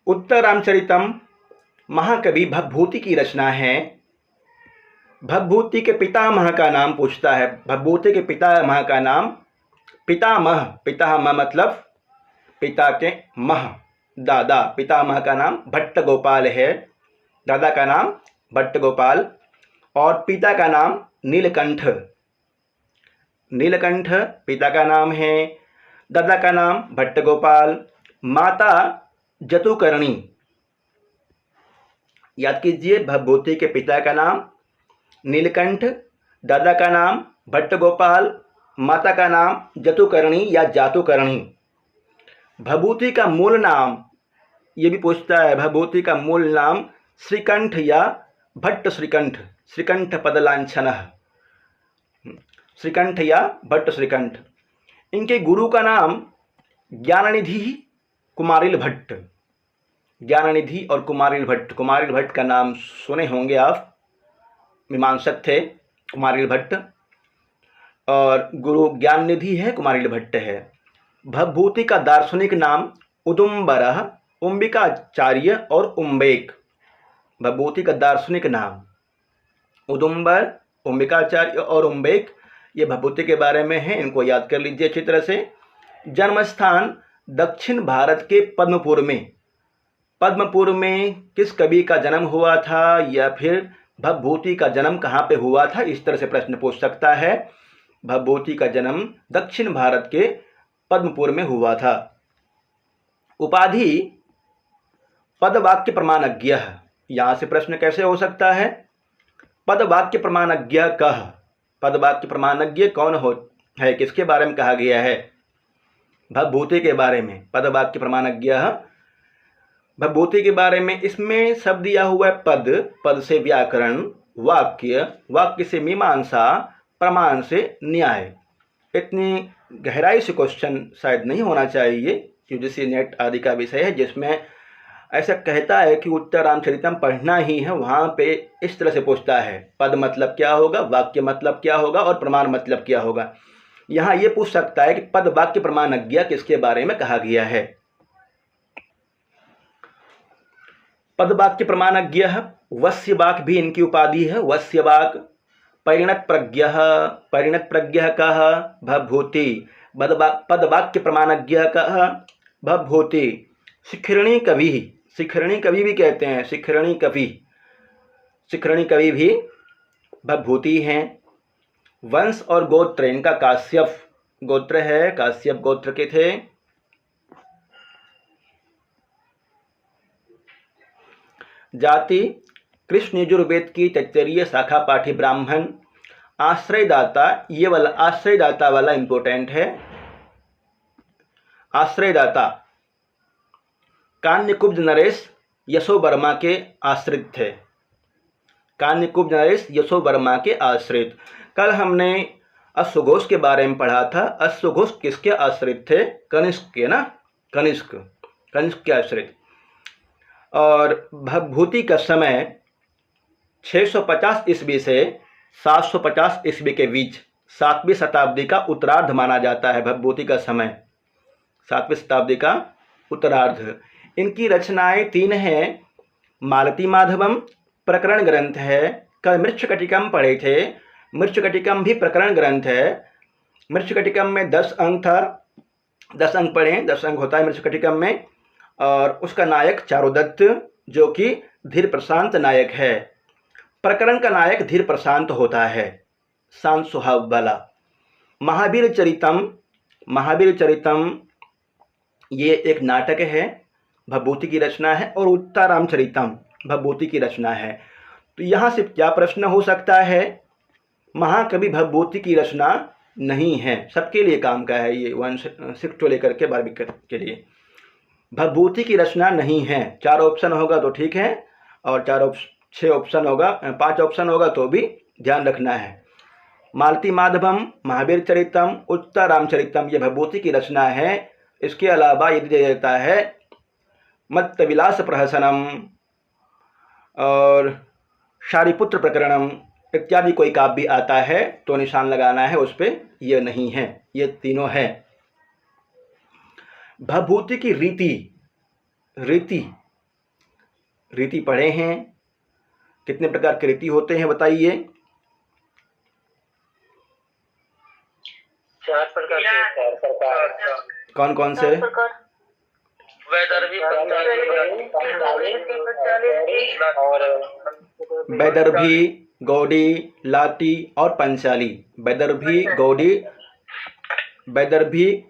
उत्तर रामचरितम महाकवि भवभूति की रचना है। भवभूति के पितामह का नाम पूछता है। भवभूति के पितामह का नाम पितामह, पितामह मतलब पिता के मह, दादा, पितामह का नाम भट्ट गोपाल है, दादा का नाम भट्ट गोपाल, और पिता का नाम नीलकंठ। नीलकंठ पिता का नाम है, दादा का नाम भट्ट गोपाल, माता जतुकर्णी। याद कीजिए, भवभूति के पिता का नाम नीलकंठ, दादा का नाम भट्ट गोपाल, माता का नाम जतुकर्णी या जातुकर्णी। भवभूति का मूल नाम ये भी पूछता है, भवभूति का मूल नाम श्रीकंठ या भट्ट श्रीकंठ, श्रीकंठ पदलांछनः, श्रीकंठ या भट्ट श्रीकंठ। इनके गुरु का नाम ज्ञाननिधि कुमारिल भट्ट, ज्ञाननिधि और कुमारिल भट्ट। कुमारिल भट्ट का नाम सुने होंगे आप, मीमांसक थे कुमारिल भट्ट, और गुरु ज्ञाननिधि है, कुमारिल भट्ट है। भवभूति का दार्शनिक नाम उदुम्बरः, उम्बिकाचार्य और उम्बेक। भवभूति का दार्शनिक नाम उदुम्बर, उम्बिकाचार्य और उम्बेक, ये भवभूति के बारे में है, इनको याद कर लीजिए अच्छी तरह से। जन्म स्थान दक्षिण भारत के पद्मपुर में। पद्मपुर में किस कवि का जन्म हुआ था, या फिर भवभूति का जन्म कहाँ पे हुआ था, इस तरह से प्रश्न पूछ सकता है। भवभूति का जन्म दक्षिण भारत के पद्मपुर में हुआ था। उपाधि पदवाक्य प्रमाणज्ञ। यहाँ से प्रश्न कैसे हो सकता है, पदवाक्य प्रमाणज्ञ कह, पदवाक्य प्रमाणज्ञ कौन हो है, किसके बारे में कहा गया है, भवभूति के बारे में। पदवाक्य प्रमाणज्ञ भवभूति के बारे में। इसमें शब्द दिया हुआ है पद, पद से व्याकरण, वाक्य, वाक्य से मीमांसा, प्रमाण से न्याय। इतनी गहराई से क्वेश्चन शायद नहीं होना चाहिए, यूजीसी नेट आदि का विषय है जिसमें ऐसा कहता है कि उत्तर रामचरितम पढ़ना ही है, वहाँ पे इस तरह से पूछता है पद मतलब क्या होगा, वाक्य मतलब क्या होगा और प्रमाण मतलब क्या होगा। यहाँ ये पूछ सकता है कि पद वाक्य प्रमाणज्ञ किसके बारे में कहा गया है। पद वाक्य प्रमाणज्ञ, वस्यवाक भी इनकी उपाधि है, वस्यवाक। परिणत प्रज्ञ, परिणत प्रज्ञ कह भवभूति। पद वाक्य प्रमाणज्ञ कह भवभूति। शिखरणी कवि, शिखरणी कवि भी कहते हैं, शिखरणी कवि, शिखरणी कवि भी भवभूति हैं। वंश और गोत्र इनका काश्यप गोत्र है, काश्यप गोत्र के थे। जाति कृष्ण यजुर्वेद की तैत्तरीय शाखा पाठी ब्राह्मण। आश्रयदाता, ये वाला आश्रयदाता वाला इंपॉर्टेंट है। आश्रयदाता कान्यकुब्ज नरेश यशो वर्मा के आश्रित थे। कान्यकुब्ज नरेश यशो वर्मा के आश्रित। कल हमने अश्वघोष के बारे में पढ़ा था। अश्वघोष किसके आश्रित थे, कनिष्क के ना, कनिष्क, कनिष्क के आश्रित। और भवभूति का समय 650 ईस्वी से 750 ईस्वी के बीच 7वीं शताब्दी का उत्तरार्ध माना जाता है। भवभूति का समय 7वीं शताब्दी का उत्तरार्ध। इनकी रचनाएं 3 हैं। मालती माधवम प्रकरण ग्रंथ है। कल मृच्छकटिकम पढ़े थे, मृच्छकटिकम भी प्रकरण ग्रंथ है। मृच्छकटिकम में 10 अंक था, 10 अंक पढ़े, 10 अंक होता है मृच्छकटिकम में। और उसका नायक चारुदत्त, जो कि धीर प्रशांत नायक है। प्रकरण का नायक धीर प्रशांत होता है, शांत स्वभाव वाला। महावीर चरितम, महावीर चरितम ये एक नाटक है, भवभूति की रचना है। और उत्तर रामचरितम भवभूति की रचना है। तो यहाँ से क्या प्रश्न हो सकता है, महाकवि भवभूति की रचना नहीं है। सबके लिए काम का है ये, 1 to लेकर के 12वीं के लिए। भवभूति की रचना नहीं है। 4 ऑप्शन होगा तो ठीक है, और 6 ऑप्शन होगा, 5 ऑप्शन होगा तो भी ध्यान रखना है। मालती माधवम, महावीर चरितम, उत्तर रामचरितम ये भवभूति की रचना है। इसके अलावा यदि दिया जाता है मत्त विलास प्रहसनम और शारिपुत्र प्रकरणम इत्यादि कोई काव्य आता है तो निशान लगाना है उस पर, ये नहीं है, ये तीनों है। भवभूति की रीति, रीति रीति पढ़े हैं? कितने प्रकार के रीति होते हैं बताइए? 4 प्रकार के। कौन कौन से? वैदर्भी, गौड़ी, लाटी और पंचाली। वैदर्भी,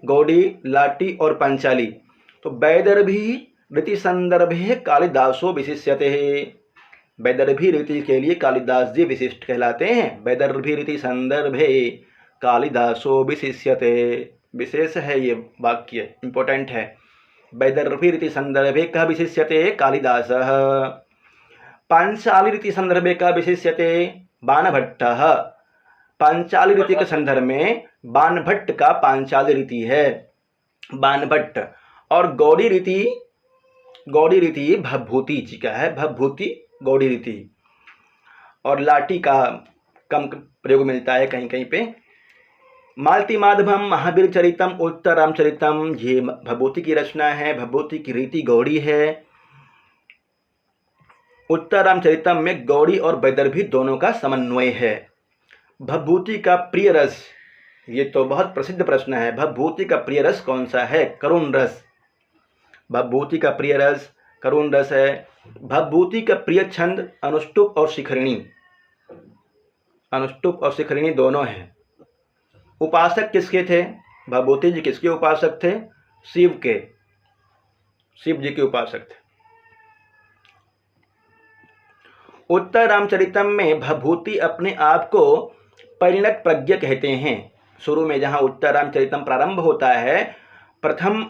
गौड़ी, लाटी और पंचाली। तो वैदर्भी रीति संदर्भे कालिदासो विशिष्यते। वैदर्भी रीति के लिए कालिदास जी विशिष्ट कहलाते हैं। वैदर्भी रीति संदर्भे कालिदासो विशिष्यते। विशेष है ये वाक्य, इंपॉर्टेंट है। वैदर्भी रीति संदर्भे कः विशिष्यते? कालिदासः। पांचाली रीति संदर्भे कः विशिष्यते? बाणभट्टः। पांचाली रीति के संदर्भ में बाणभट्ट का पांचाली रीति है, बाणभट्ट। और गौड़ी रीति भवभूति जी का है, भवभूति गौड़ी रीति। और लाटी का कम प्रयोग मिलता है कहीं कहीं पे। मालती माधवम, महावीर चरितम, उत्तर रामचरितम, ये भवभूति की रचना है। भवभूति की रीति गौड़ी है। उत्तर रामचरितम में गौड़ी और वैदर्भी दोनों का समन्वय है। भवभूति का प्रिय रस, ये तो बहुत प्रसिद्ध प्रश्न है। भवभूति का प्रिय रस कौन सा है? करुण रस। भवभूति का प्रिय रस करुण रस है। भवभूति का प्रिय छंद अनुष्टुप और शिखरिणी। अनुष्टुप और शिखरिणी दोनों हैं। उपासक किसके थे? भवभूति जी किसके उपासक थे? शिव के, शिव जी के उपासक थे। उत्तर रामचरितम में भवभूति अपने आप को परिणत प्रज्ञ कहते हैं। शुरू में जहाँ उत्तर रामचरितम प्रारंभ होता है, प्रथम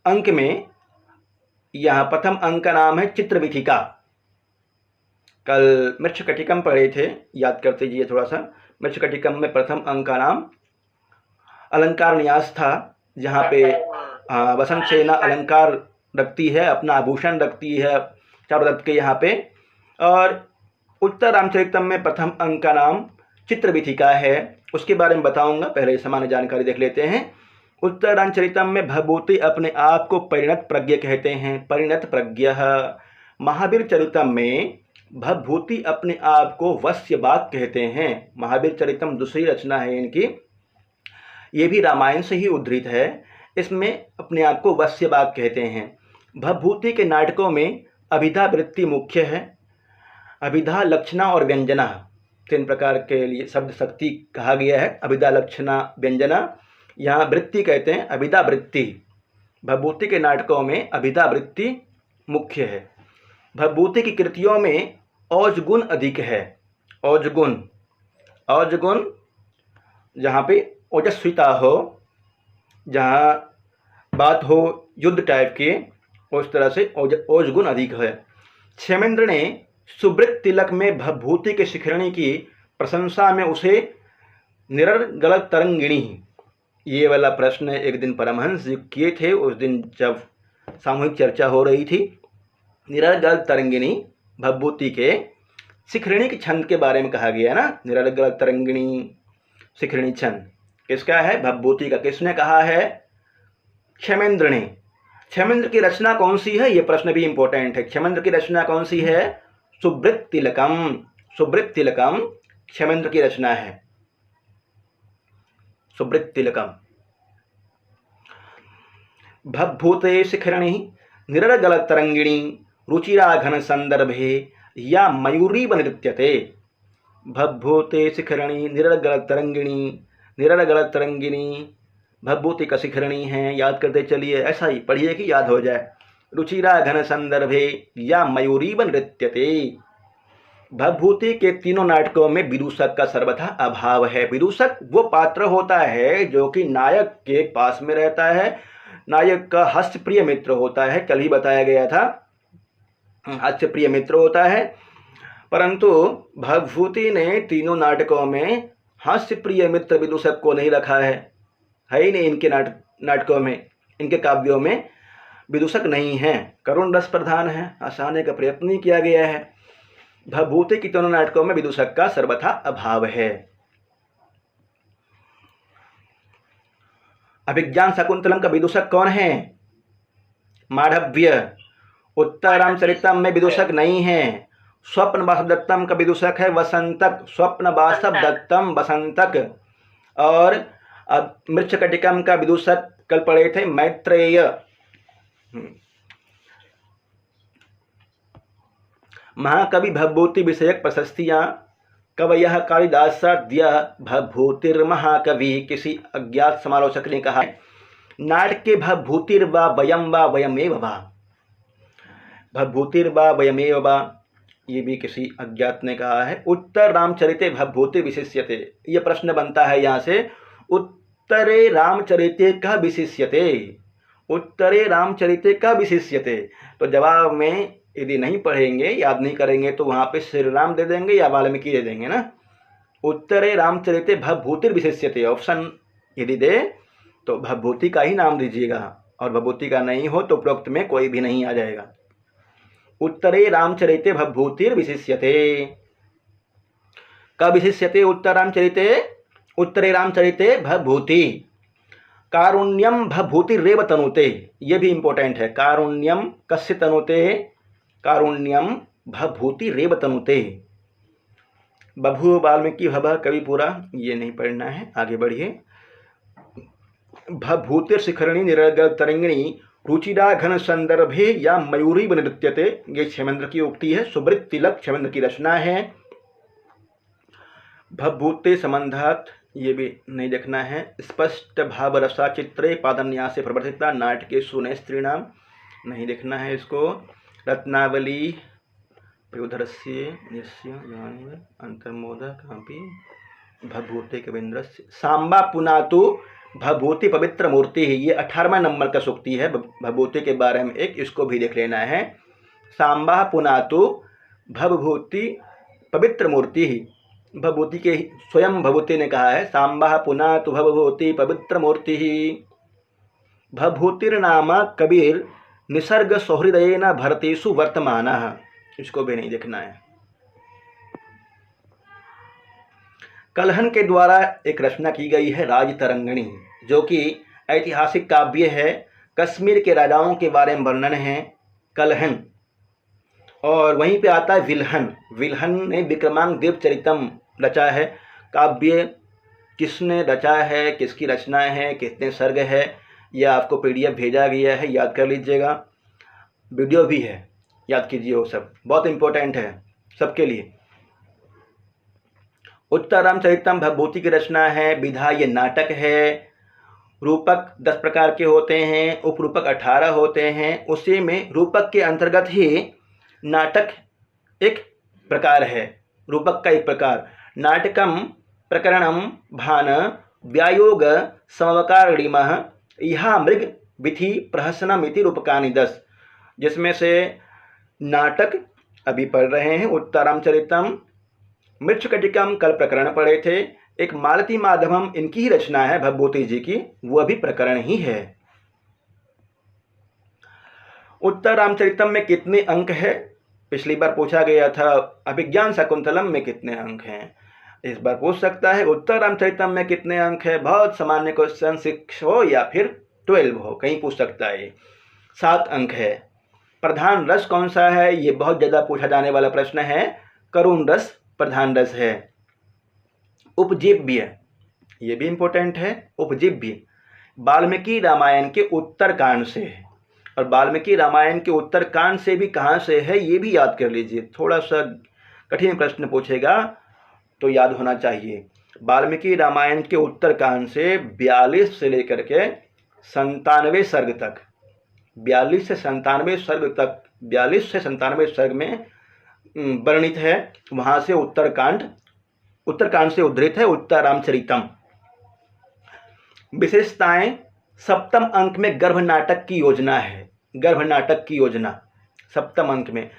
अंक में, यहाँ प्रथम अंक का नाम है चित्रवीथिका। कल मृच्छकटिकम पढ़े थे, याद करते जाइए थोड़ा सा। मृच्छकटिकम में प्रथम अंक का नाम अलंकार न्यास था, जहाँ पे वसंत सेना अलंकार रखती है, अपना आभूषण रखती है चारों तरफ के यहाँ पे। और उत्तर रामचरितम में प्रथम अंक का नाम चित्रवीथिका है, उसके बारे में बताऊंगा। पहले सामान्य जानकारी देख लेते हैं। उत्तर रामचरितम में भवभूति अपने आप को परिणत प्रज्ञ कहते हैं, परिणत प्रज्ञ। महावीर चरितम में भवभूति अपने आप को वश्यवाक कहते हैं। महावीर चरितम दूसरी रचना है इनकी, ये भी रामायण से ही उद्धृत है। इसमें अपने आप को वश्यवाक कहते हैं। भवभूति के नाटकों में अभिधा वृत्ति मुख्य है। अभिधा, लक्षणा और व्यंजना, 3 प्रकार के लिए शब्द शक्ति कहा गया है। अभिधा, लक्षणा, व्यंजना, यहाँ वृत्ति कहते हैं, अभिधा वृत्ति। भवभूति के नाटकों में अभिधा वृत्ति मुख्य है। भवभूति की कृतियों में औजगुण अधिक है। औजगुण, औजगुण जहाँ पे ओजस्विता हो, जहाँ बात हो युद्ध टाइप के, उस तरह से औजगुण अधिक है। क्षेमेंद्र ने सुब्रत तिलक में भवभूति के शिखरिणी की प्रशंसा में उसे निरर्गल तरंगिणी, ये वाला प्रश्न एक दिन परमहंस जी किए थे, उस दिन जब सामूहिक चर्चा हो रही थी। निरर्गल तरंगिणी भवभूति के शिखरिणी के छंद के बारे में कहा गया ना। निरर्गल तरंगिणी शिखरिणी छंद किसका है? भवभूति का। किसने कहा है? क्षेमेंद्र ने। क्षेमेंद्र की रचना कौन सी है? ये प्रश्न भी इंपॉर्टेंट है। क्षेमेंद्र की रचना कौन सी है? सुब्रत तिलकम। सुब्रत तिलकम क्षेमेंद्र की रचना है। सुब्रत तिलकम। भवभूते शिखरिणी निरर्गल तरंगिणी रुचिरा घन संदर्भे या मयूरीव नृत्यते। भवभूते शिखरिणी निरर्गल तरंगिणी, निरर्गल तरंगिणी भवभूति का शिखरिणी है। याद करते चलिए, ऐसा ही पढ़िए कि याद हो जाए। रुचिरा घन संदर्भे या मयूरीव नृत्यते। भवभूति के तीनों नाटकों में विदूषक का सर्वथा अभाव है। विदूषक वो पात्र होता है जो कि नायक के पास में रहता है, नायक का हास्यप्रिय मित्र होता है। कल ही बताया गया था, हास्यप्रिय मित्र होता है। परंतु भवभूति ने तीनों नाटकों में हास्यप्रिय मित्र विदूषक को नहीं रखा है ही नहीं। इनके नाटकों में, इनके काव्यों में विदूषक नहीं है, करुण रस प्रधान है। हंसाने का प्रयत्न ही किया गया है। भवभूति की तीनों नाटकों में विदूषक का सर्वथा अभाव है। अभिज्ञान शाकुंतलम का विदूषक कौन है? माधव्य। उत्तर रामचरितम में विदूषक नहीं है। स्वप्न वासव दत्तम का विदूषक है वसंतक, स्वप्न वासव दत्तम वसंतक। और मृच्छकटिकम का विदूषक कल पढ़े थे मैत्रेय। महाकवि भवभूति विषयक प्रशस्तियां। कवयः कालिदासाद्य भवभूतिर्महाकवि। किसी अज्ञात समालोचक ने कहा है नाटके भवभूतिर्वा वयमेव वा। भवभूतिर्वा वयमेव वा, ये भी किसी अज्ञात ने कहा है। उत्तर रामचरिते भवभूति विशिष्यते, ये प्रश्न बनता है यहाँ से, उत्तरे रामचरिते कः विशिष्यते, उत्तरे रामचरिते कः विशिष्यते। तो जवाब में यदि नहीं पढ़ेंगे, याद नहीं करेंगे, तो वहाँ पे श्री राम दे देंगे या वाल्मीकि दे देंगे ना। उत्तरे रामचरिते भवभूतिर विशिष्यते, ऑप्शन यदि दे तो भवभूति का ही नाम दीजिएगा, और भवभूति का नहीं हो तो उपरोक्त में कोई भी नहीं आ जाएगा। उत्तरे रामचरिते भवभूतिर विशिष्यते। कब विशिष्यते उत्तर रामचरिते? उत्तरे रामचरिते भवभूति। कारुण्यम भवभूतिरेव तनुते, ये भी इंपॉर्टेंट है। कारुण्यम कस्य तनुते? कारुण्यम भवभूतिरेव तनुते। बभूव वाल्मीकि भव कवि पूरा, ये नहीं पढ़ना है, आगे बढ़िए। भवभूतिर शिखरणी निरर्गल तरंगिणी रुचिरा घन संदर्भे या मयूरी नृत्यते, ये क्षेमेंद्र की उक्ति है। सुब्रत तिलक क्षेमेंद्र की रचना है। भवभूते संबंधात, ये भी नहीं देखना है। स्पष्ट भाव रसा चित्रे पादन्यास से प्रवर्तिता नाटके सुने स्त्रीणाम, नहीं देखना है इसको। रत्नावली प्योधरस्य अंतर्मोद कापी भवभूते कवीन्द्रस्य। सांबा पुनातु भवभूति पवित्र मूर्ति ही, ये 18वां नंबर का सूक्ति है भवभूति के बारे में एक, इसको भी देख लेना है। सांबा पुनातु भवभूति पवित्र मूर्ति ही, भवभूति के स्वयं भवभूति ने कहा है सांबा पुनातु भवभूति पवित्र मूर्ति ही। भवभूतिर्नाम कबीर निसर्ग सौहृदयेन भरतेषु वर्तमानः, इसको भी नहीं देखना है। कलहन के द्वारा एक रचना की गई है राजतरंगिणी, जो कि ऐतिहासिक काव्य है। कश्मीर के राजाओं के बारे में वर्णन है कलहन। और वहीं पे आता है विल्हन। विल्हन ने विक्रमांक देवचरितम रचा है। काव्य किसने रचा है, किसकी रचना है, कितने सर्ग है, यह आपको PDF भेजा गया है, याद कर लीजिएगा। वीडियो भी है, याद कीजिए, वो सब बहुत इम्पोर्टेंट है सबके लिए। उत्तर रामचरितम भवभूति की रचना है। विधा ये नाटक है। रूपक 10 प्रकार के होते हैं, उपरूपक 18 होते हैं। उसी में रूपक के अंतर्गत ही नाटक एक प्रकार है, रूपक का एक प्रकार। नाटकम प्रकरणम भान व्यायोग समवकारिणीमः इहा मृग विधि प्रहसनमिति रूपकानि 10, जिसमें से नाटक अभी पढ़ रहे हैं उत्तर रामचरितम, मृच्छकटिकम कल प्रकरण पढ़े थे, एक मालती माधवम इनकी ही रचना है भवभूति जी की, वो अभी प्रकरण ही है। उत्तर रामचरितम में कितने अंक है? पिछली बार पूछा गया था अभिज्ञान शकुंतलम में कितने अंक हैं, इस बार पूछ सकता है उत्तर रामचरितम में कितने अंक है। बहुत सामान्य क्वेश्चन 6 हो या फिर 12 हो, कहीं पूछ सकता है। 7 अंक है। प्रधान रस कौन सा है? ये बहुत ज़्यादा पूछा जाने वाला प्रश्न है। करुण रस प्रधान रस है। उपजीव्य, ये भी इम्पोर्टेंट है। उपजीव्य वाल्मीकि रामायण के उत्तरकांड से है, और वाल्मीकि रामायण के उत्तरकांड से भी कहाँ से है ये भी याद कर लीजिए। थोड़ा सा कठिन प्रश्न पूछेगा तो याद होना चाहिए। वाल्मीकि रामायण के उत्तरकांड से 42 से लेकर के 97 सर्ग तक, 42 से 97 सर्ग तक, 42 से 97 सर्ग में वर्णित है। वहाँ से उत्तरकांड से उद्धृत है उत्तर रामचरितम। विशेषताएं, 7वें अंक में गर्भ नाटक की योजना है। गर्भ नाटक की योजना 7वें अंक में,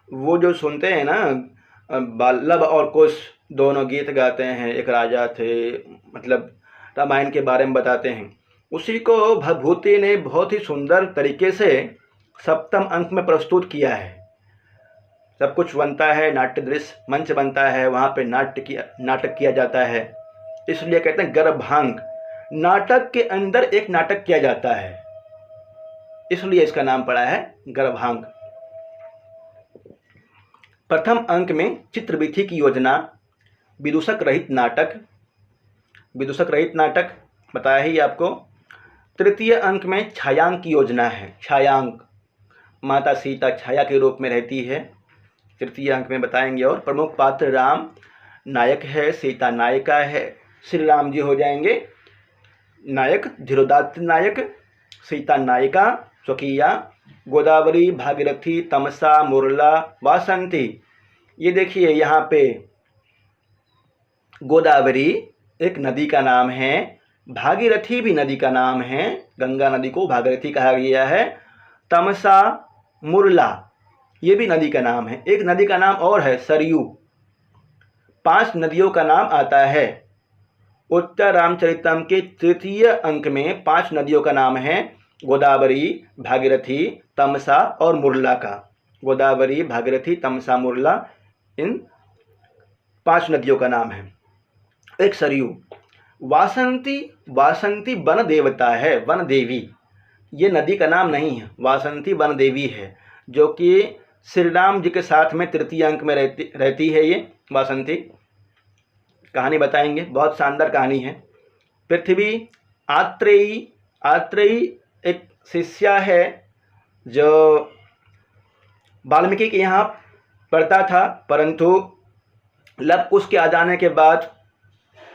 वो जो सुनते हैं ना लव और कुश दोनों गीत गाते हैं, एक राजा थे, मतलब रामायण के बारे में बताते हैं, उसी को भवभूति ने बहुत ही सुंदर तरीके से 7वें अंक में प्रस्तुत किया है। सब कुछ बनता है, नाट्य दृश्य मंच बनता है, वहाँ पे नाटक किया जाता है, इसलिए कहते हैं गर्भांग। नाटक के अंदर एक नाटक किया जाता है, इसलिए इसका नाम पड़ा है गर्भांग। प्रथम अंक में चित्रविधि की योजना, विदूषक रहित नाटक बताया ही आपको। तृतीय अंक में छायांक की योजना है, छायांक, माता सीता छाया के रूप में रहती है, तृतीय अंक में बताएंगे। और प्रमुख पात्र राम नायक है, सीता नायिका है, श्री राम जी हो जाएंगे नायक, धीरोदात्त नायक, सीता नायिका स्वकीया, गोदावरी, भागीरथी, तमसा, मुरला, वासंती। ये देखिए यहाँ पे गोदावरी एक नदी का नाम है, भागीरथी भी नदी का नाम है, गंगा नदी को भागीरथी कहा गया है। तमसा, मुरला ये भी नदी का नाम है। एक नदी का नाम और है सरयू। 5 नदियों का नाम आता है। उत्तर रामचरितम के तृतीय अंक में 5 नदियों का नाम है, गोदावरी, भागीरथी, तमसा और मुरला का। गोदावरी, भागीरथी, तमसा, मुरला, इन 5 नदियों का नाम है। एक सरयू। वासंती, वासंती वन देवता है, वन देवी, ये नदी का नाम नहीं है, वासंती वन देवी है, जो कि श्री राम जी के साथ में तृतीय अंक में रहती है। ये वासंती कहानी बताएंगे, बहुत शानदार कहानी है। पृथ्वी, आत्रेयी, आत्रेयी एक शिष्या है जो वाल्मीकि के यहाँ पढ़ता था, परंतु लव कुश के आ जाने के बाद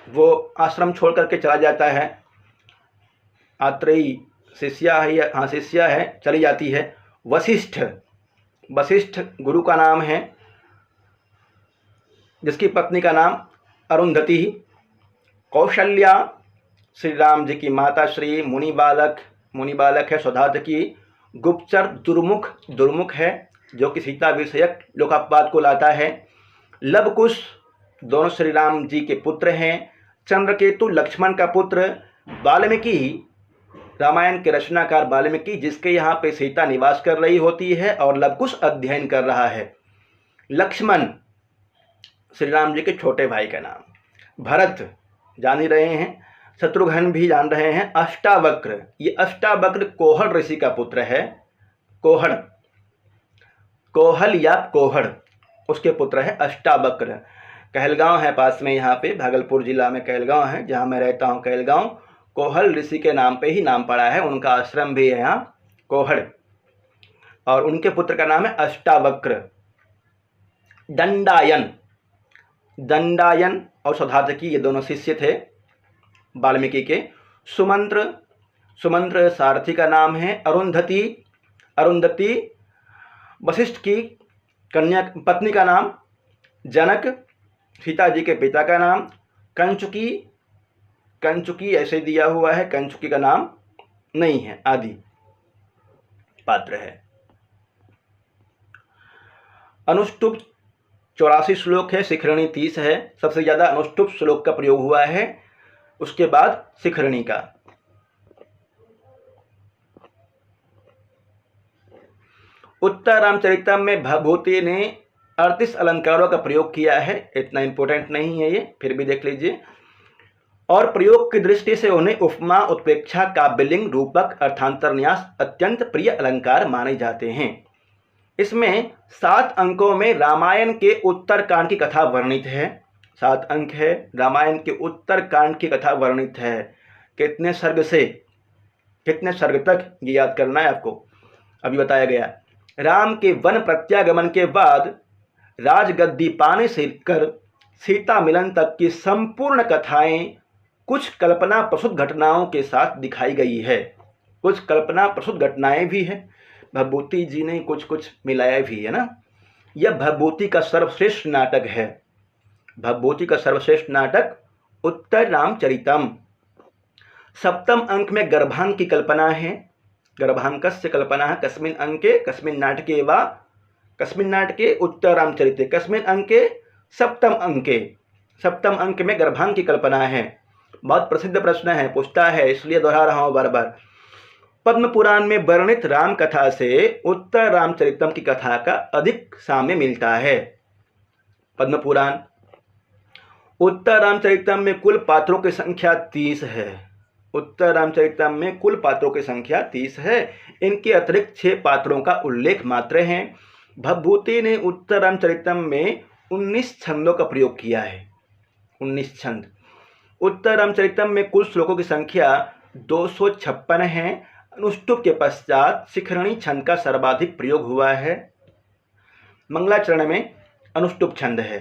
वो आश्रम छोड़ करके चला जाता है। आत्रेयी शिष्या है, हाँ शिष्या है, चली जाती है। वशिष्ठ, वशिष्ठ गुरु का नाम है, जिसकी पत्नी का नाम अरुंधति। कौशल्या श्री राम जी की माता श्री, मुनि बालक है सौधातकी। गुप्तचर दुर्मुख, दुर्मुख है जो कि सीता विषयक लोकापवाद को लाता है। लवकुश दोनों श्री राम जी के पुत्र हैं। चंद्रकेतु लक्ष्मण का पुत्र। वाल्मीकि, रामायण के रचनाकार वाल्मीकि, जिसके यहाँ पे सीता निवास कर रही होती है और लवकुश अध्ययन कर रहा है। लक्ष्मण श्री राम जी के छोटे भाई का नाम। भरत जान ही रहे हैं, शत्रुघ्न भी जान रहे हैं। अष्टावक्र, ये अष्टावक्र कोहल ऋषि का पुत्र है। कोहल या कोहड़ उसके पुत्र है अष्टावक्र। कहलगांव है पास में, यहाँ पे भागलपुर जिला में कहलगांव है, जहाँ मैं रहता हूँ। कहलगांव कोहल ऋषि के नाम पे ही नाम पड़ा है, उनका आश्रम भी है यहाँ कोहड़, और उनके पुत्र का नाम है अष्टावक्र। दंडायन, दंडायन और सौधातकी ये दोनों शिष्य थे वाल्मीकि के। सुमंत्र, सुमंत्र सारथी का नाम है। अरुंधति, अरुंधति वशिष्ठ की कन्या पत्नी का नाम। जनक सीता जी के पिता का नाम। कंचुकी, कंचुकी ऐसे दिया हुआ है, कंचुकी का नाम नहीं है, आदि पात्र है। अनुष्टुप 84 श्लोक है, शिखरणी 30 है। सबसे ज़्यादा अनुष्टुप श्लोक का प्रयोग हुआ है, उसके बाद शिखरणी का। उत्तर रामचरितम में भभूति ने 38 अलंकारों का प्रयोग किया है। इतना इंपॉर्टेंट नहीं है ये, फिर भी देख लीजिए। और प्रयोग की दृष्टि से उन्हें उपमा, उत्प्रेक्षा, काव्यलिंग, रूपक, अर्थांतर न्यास अत्यंत प्रिय अलंकार माने जाते हैं। इसमें 7 अंकों में रामायण के उत्तरकांड की कथा वर्णित है। 7 अंक है, रामायण के उत्तरकांड की कथा वर्णित है। कितने सर्ग से कितने सर्ग तक ये याद करना है आपको, अभी बताया गया। राम के वन प्रत्यागमन के बाद राजगद्दी पाने से लेकर सीता मिलन तक की संपूर्ण कथाएं कुछ कल्पना प्रसूत घटनाओं के साथ दिखाई गई है। कुछ कल्पना प्रसूत घटनाएं भी हैं, भभूति जी ने कुछ कुछ मिलाया भी है ना। यह भभूति का सर्वश्रेष्ठ नाटक है। भभूति का सर्वश्रेष्ठ नाटक उत्तर रामचरितम। 7वें अंक में गर्भांक की कल्पना है। गर्भांकस्य कल्पना है कस्मिन् अंके कस्मिन् नाटके वा कस्मिन् नाटके उत्तर रामचरिते कस्मिन् अंके 7वें अंके। 7वें अंक में गर्भांक की कल्पना है। बहुत प्रसिद्ध प्रश्न है, पूछता है, इसलिए दोहरा रहा हूँ बार बार। पद्म पुराण में वर्णित राम कथा से उत्तर रामचरितम की कथा का अधिक साम्य मिलता है। पद्म पुराण। उत्तर रामचरितम में कुल पात्रों की संख्या 30 है। उत्तर रामचरितम में कुल पात्रों की संख्या 30 है। इनके अतिरिक्त 6 पात्रों का उल्लेख मात्र है। भवभूति ने उत्तर रामचरितम में 19 छंदों का प्रयोग किया है। 19 छंद। उत्तर रामचरितम में कुल श्लोकों की संख्या 256 है। अनुष्टुप के पश्चात शिखरणी छंद का सर्वाधिक प्रयोग हुआ है। मंगलाचरण में अनुष्टुप छंद है।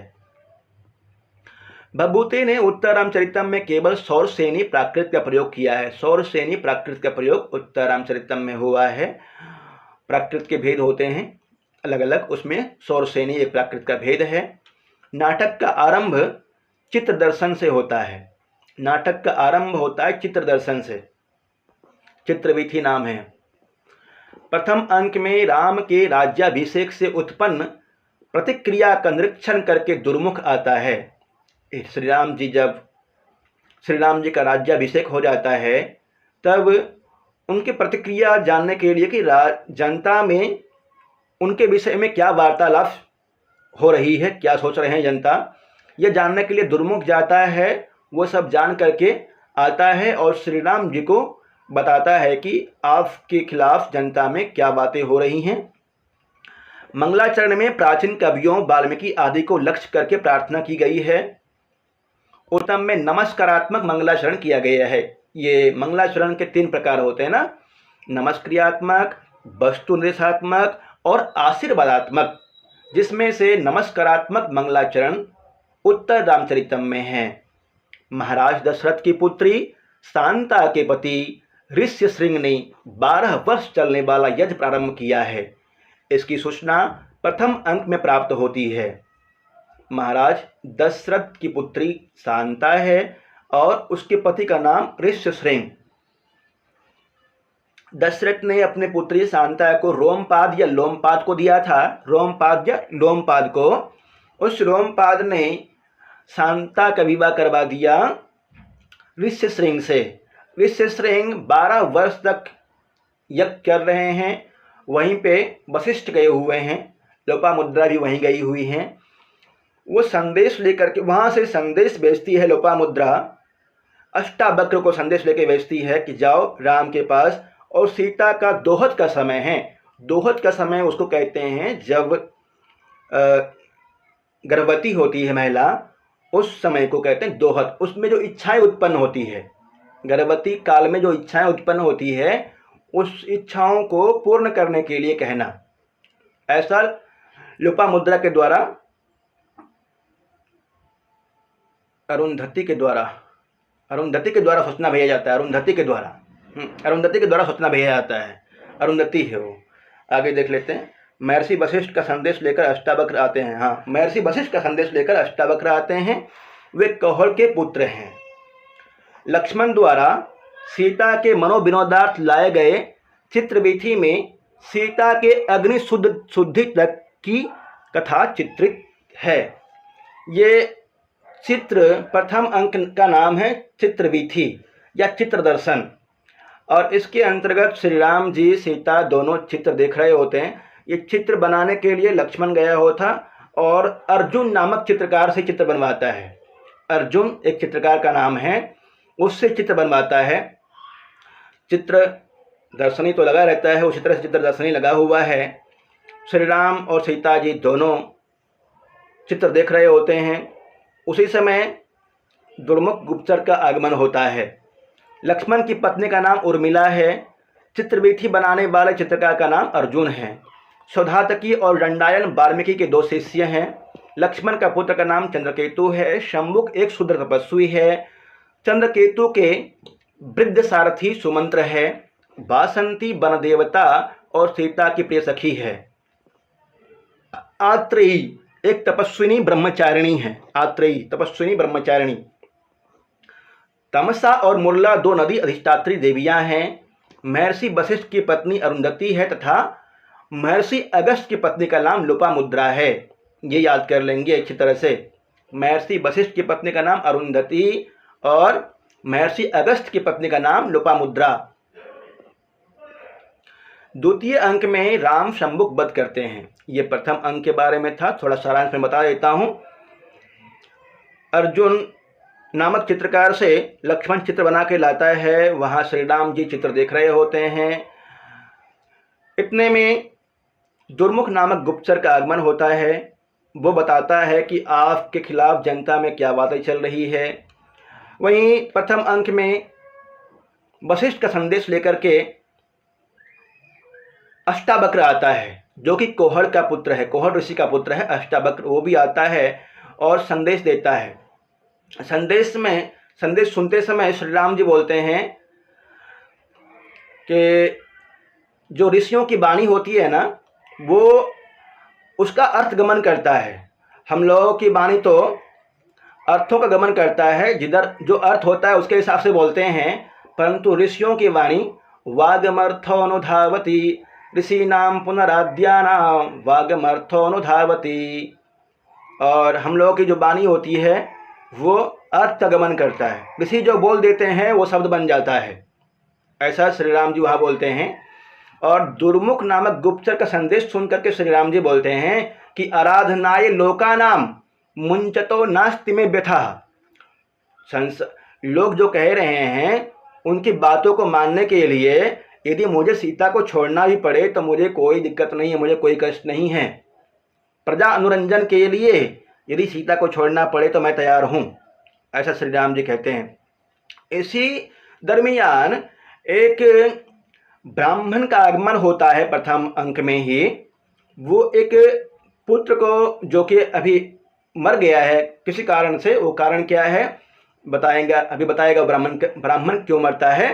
भवभूति ने उत्तर रामचरितम में केवल सौरसेनी प्राकृत का प्रयोग किया है। सौरसेनी प्राकृत का प्रयोग उत्तर रामचरितम में हुआ है। प्राकृत के भेद होते हैं अलग अलग, उसमें सौरसेनी एक प्राकृत का भेद है। नाटक का आरंभ चित्र दर्शन से होता है। नाटक का आरंभ होता है चित्र दर्शन से। चित्रवीथी नाम है। प्रथम अंक में राम के राज्याभिषेक से उत्पन्न प्रतिक्रिया का निरीक्षण करके दुर्मुख आता है। श्री राम जी का राज्याभिषेक हो जाता है, तब उनकी प्रतिक्रिया जानने के लिए कि जनता में उनके विषय में क्या वार्तालाप हो रही है, क्या सोच रहे हैं जनता, यह जानने के लिए दुर्मुख जाता है। वो सब जान करके आता है और श्री राम जी को बताता है कि आपके खिलाफ जनता में क्या बातें हो रही हैं। मंगलाचरण में प्राचीन कवियों वाल्मीकि आदि को लक्ष्य करके प्रार्थना की गई है। उत्तम में नमस्कारात्मक मंगलाचरण किया गया है। ये मंगलाचरण के 3 प्रकार होते हैं ना, नमस्क्रियात्मक, वस्तु निर्देशात्मक और आशीर्वादात्मक, जिसमें से नमस्कारात्मक मंगलाचरण उत्तर रामचरितम में है। महाराज दशरथ की पुत्री शांता के पति ऋष्यशृंग ने 12 वर्ष चलने वाला यज्ञ प्रारंभ किया है। इसकी सूचना प्रथम अंक में प्राप्त होती है। महाराज दशरथ की पुत्री शांता है और उसके पति का नाम ऋष्यशृंग। दशरथ ने अपनी पुत्री शांता को रोमपाद या लोमपाद को दिया था। रोमपाद या लोमपाद को। उस रोमपाद ने शांता का विवाह करवा दिया ऋष्यशृंग से। ऋष्यशृंग 12 वर्ष तक यज्ञ कर रहे हैं। वहीं पे वशिष्ठ गए हुए हैं, लोपामुद्रा भी वहीं गई हुई हैं। वो संदेश लेकर के वहाँ से संदेश भेजती है लोपामुद्रा, अष्टावक्र को संदेश लेके भेजती है कि जाओ राम के पास। और सीता का दोहत का समय है। दोहत का समय उसको कहते हैं जब गर्भवती होती है महिला, उस समय को कहते हैं दोहत। उसमें जो इच्छाएं उत्पन्न होती है, गर्भवती काल में जो इच्छाएं उत्पन्न होती है, उस इच्छाओं को पूर्ण करने के लिए कहना। ऐसा लोपामुद्रा के द्वारा अरुंधति के द्वारा सूचना भेजा जाता है। अरुंधति के द्वारा सूचना भेजा जाता है। अरुंधति है वो। आगे देख लेते हैं। महर्षि वशिष्ठ का संदेश लेकर अष्टावक्र आते हैं। हाँ, महर्षि वशिष्ठ का संदेश लेकर अष्टावक्र आते हैं। वे कौहल के पुत्र हैं। लक्ष्मण द्वारा सीता के मनोविनोदार्थ लाए गए चित्रवीथी में सीता के अग्नि शुद्धि तक की कथा चित्रित है। ये चित्र प्रथम अंक का नाम है चित्रवीथी या चित्रदर्शन, और इसके अंतर्गत श्री राम जी सीता दोनों चित्र देख रहे होते हैं। ये चित्र बनाने के लिए लक्ष्मण गया होता और अर्जुन नामक चित्रकार से चित्र बनवाता है। अर्जुन एक चित्रकार का नाम है, उससे चित्र बनवाता है। चित्र दर्शनी तो लगा रहता है, उसी तरह से चित्र दर्शनी लगा हुआ है। श्री राम और सीता जी दोनों चित्र देख रहे होते हैं। उसी समय दुर्मुख गुप्तचर का आगमन होता है। लक्ष्मण की पत्नी का नाम उर्मिला है। चित्रवीथी बनाने वाले चित्रकार का नाम अर्जुन है। सौधातकी और दंडायन वाल्मीकि के 2 शिष्य हैं। लक्ष्मण का पुत्र का नाम चंद्रकेतु है। शंभुक एक शूद्र तपस्वी है। चंद्रकेतु के वृद्ध सारथी सुमंत्र है। वासंती वन देवता और सीता की प्रिय सखी है। आत्रेयी एक तपस्विनी ब्रह्मचारिणी है। आत्रेयी तपस्विनी ब्रह्मचारिणी। तमसा और मुरला 2 नदी अधिष्ठात्री देवियां हैं। महर्षि वशिष्ठ की पत्नी अरुंधति है तथा महर्षि अगस्त्य की पत्नी का नाम लोपामुद्रा है। ये याद कर लेंगे अच्छी तरह से। महर्षि वशिष्ठ की पत्नी का नाम अरुंधति और महर्षि अगस्त्य की पत्नी का नाम लोपामुद्रा। द्वितीय अंक में राम शंभुक वध करते हैं। ये प्रथम अंक के बारे में था, थोड़ा सारांश में बता देता हूँ। अर्जुन नामक चित्रकार से लक्ष्मण चित्र बना के लाता है। वहाँ श्री राम जी चित्र देख रहे होते हैं। इतने में दुर्मुख नामक गुप्तचर का आगमन होता है। वो बताता है कि आपके खिलाफ जनता में क्या बातें चल रही है। वहीं प्रथम अंक में वशिष्ठ का संदेश लेकर के अष्टावक्र आता है, जो कि कोहड़ का पुत्र है, कोहड़ ऋषि का पुत्र है अष्टावक्र। वो भी आता है और संदेश देता है। संदेश सुनते समय श्री राम जी बोलते हैं कि जो ऋषियों की वाणी होती है ना, वो उसका अर्थ गमन करता है। हम लोगों की वाणी तो अर्थों का गमन करता है, जिधर जो अर्थ होता है उसके हिसाब से बोलते हैं, परंतु ऋषियों की वाणी वागमर्थोनुधावती ऋषिनाम पुनराद्यानाम वागमर्थोनुधावती। और हम लोगों की जो वाणी होती है वो अर्थ का गमन करता है। ऋषि जो बोल देते हैं वो शब्द बन जाता है, ऐसा श्री राम जी वहाँ बोलते हैं। और दुर्मुख नामक गुप्तचर का संदेश सुन करके श्री राम जी बोलते हैं कि आराधनाय लोकानाम मुंचतो नास्ति में व्यथा। लोग जो कह रहे हैं उनकी बातों को मानने के लिए यदि मुझे सीता को छोड़ना भी पड़े तो मुझे कोई दिक्कत नहीं है, मुझे कोई कष्ट नहीं है। प्रजा अनुरंजन के लिए यदि सीता को छोड़ना पड़े तो मैं तैयार हूँ, ऐसा श्री राम जी कहते हैं। इसी दरमियान एक ब्राह्मण का आगमन होता है प्रथम अंक में ही। वो एक पुत्र को, जो कि अभी मर गया है किसी कारण से, वो कारण क्या है बताएगा, अभी बताएगा। ब्राह्मण क्यों मरता है।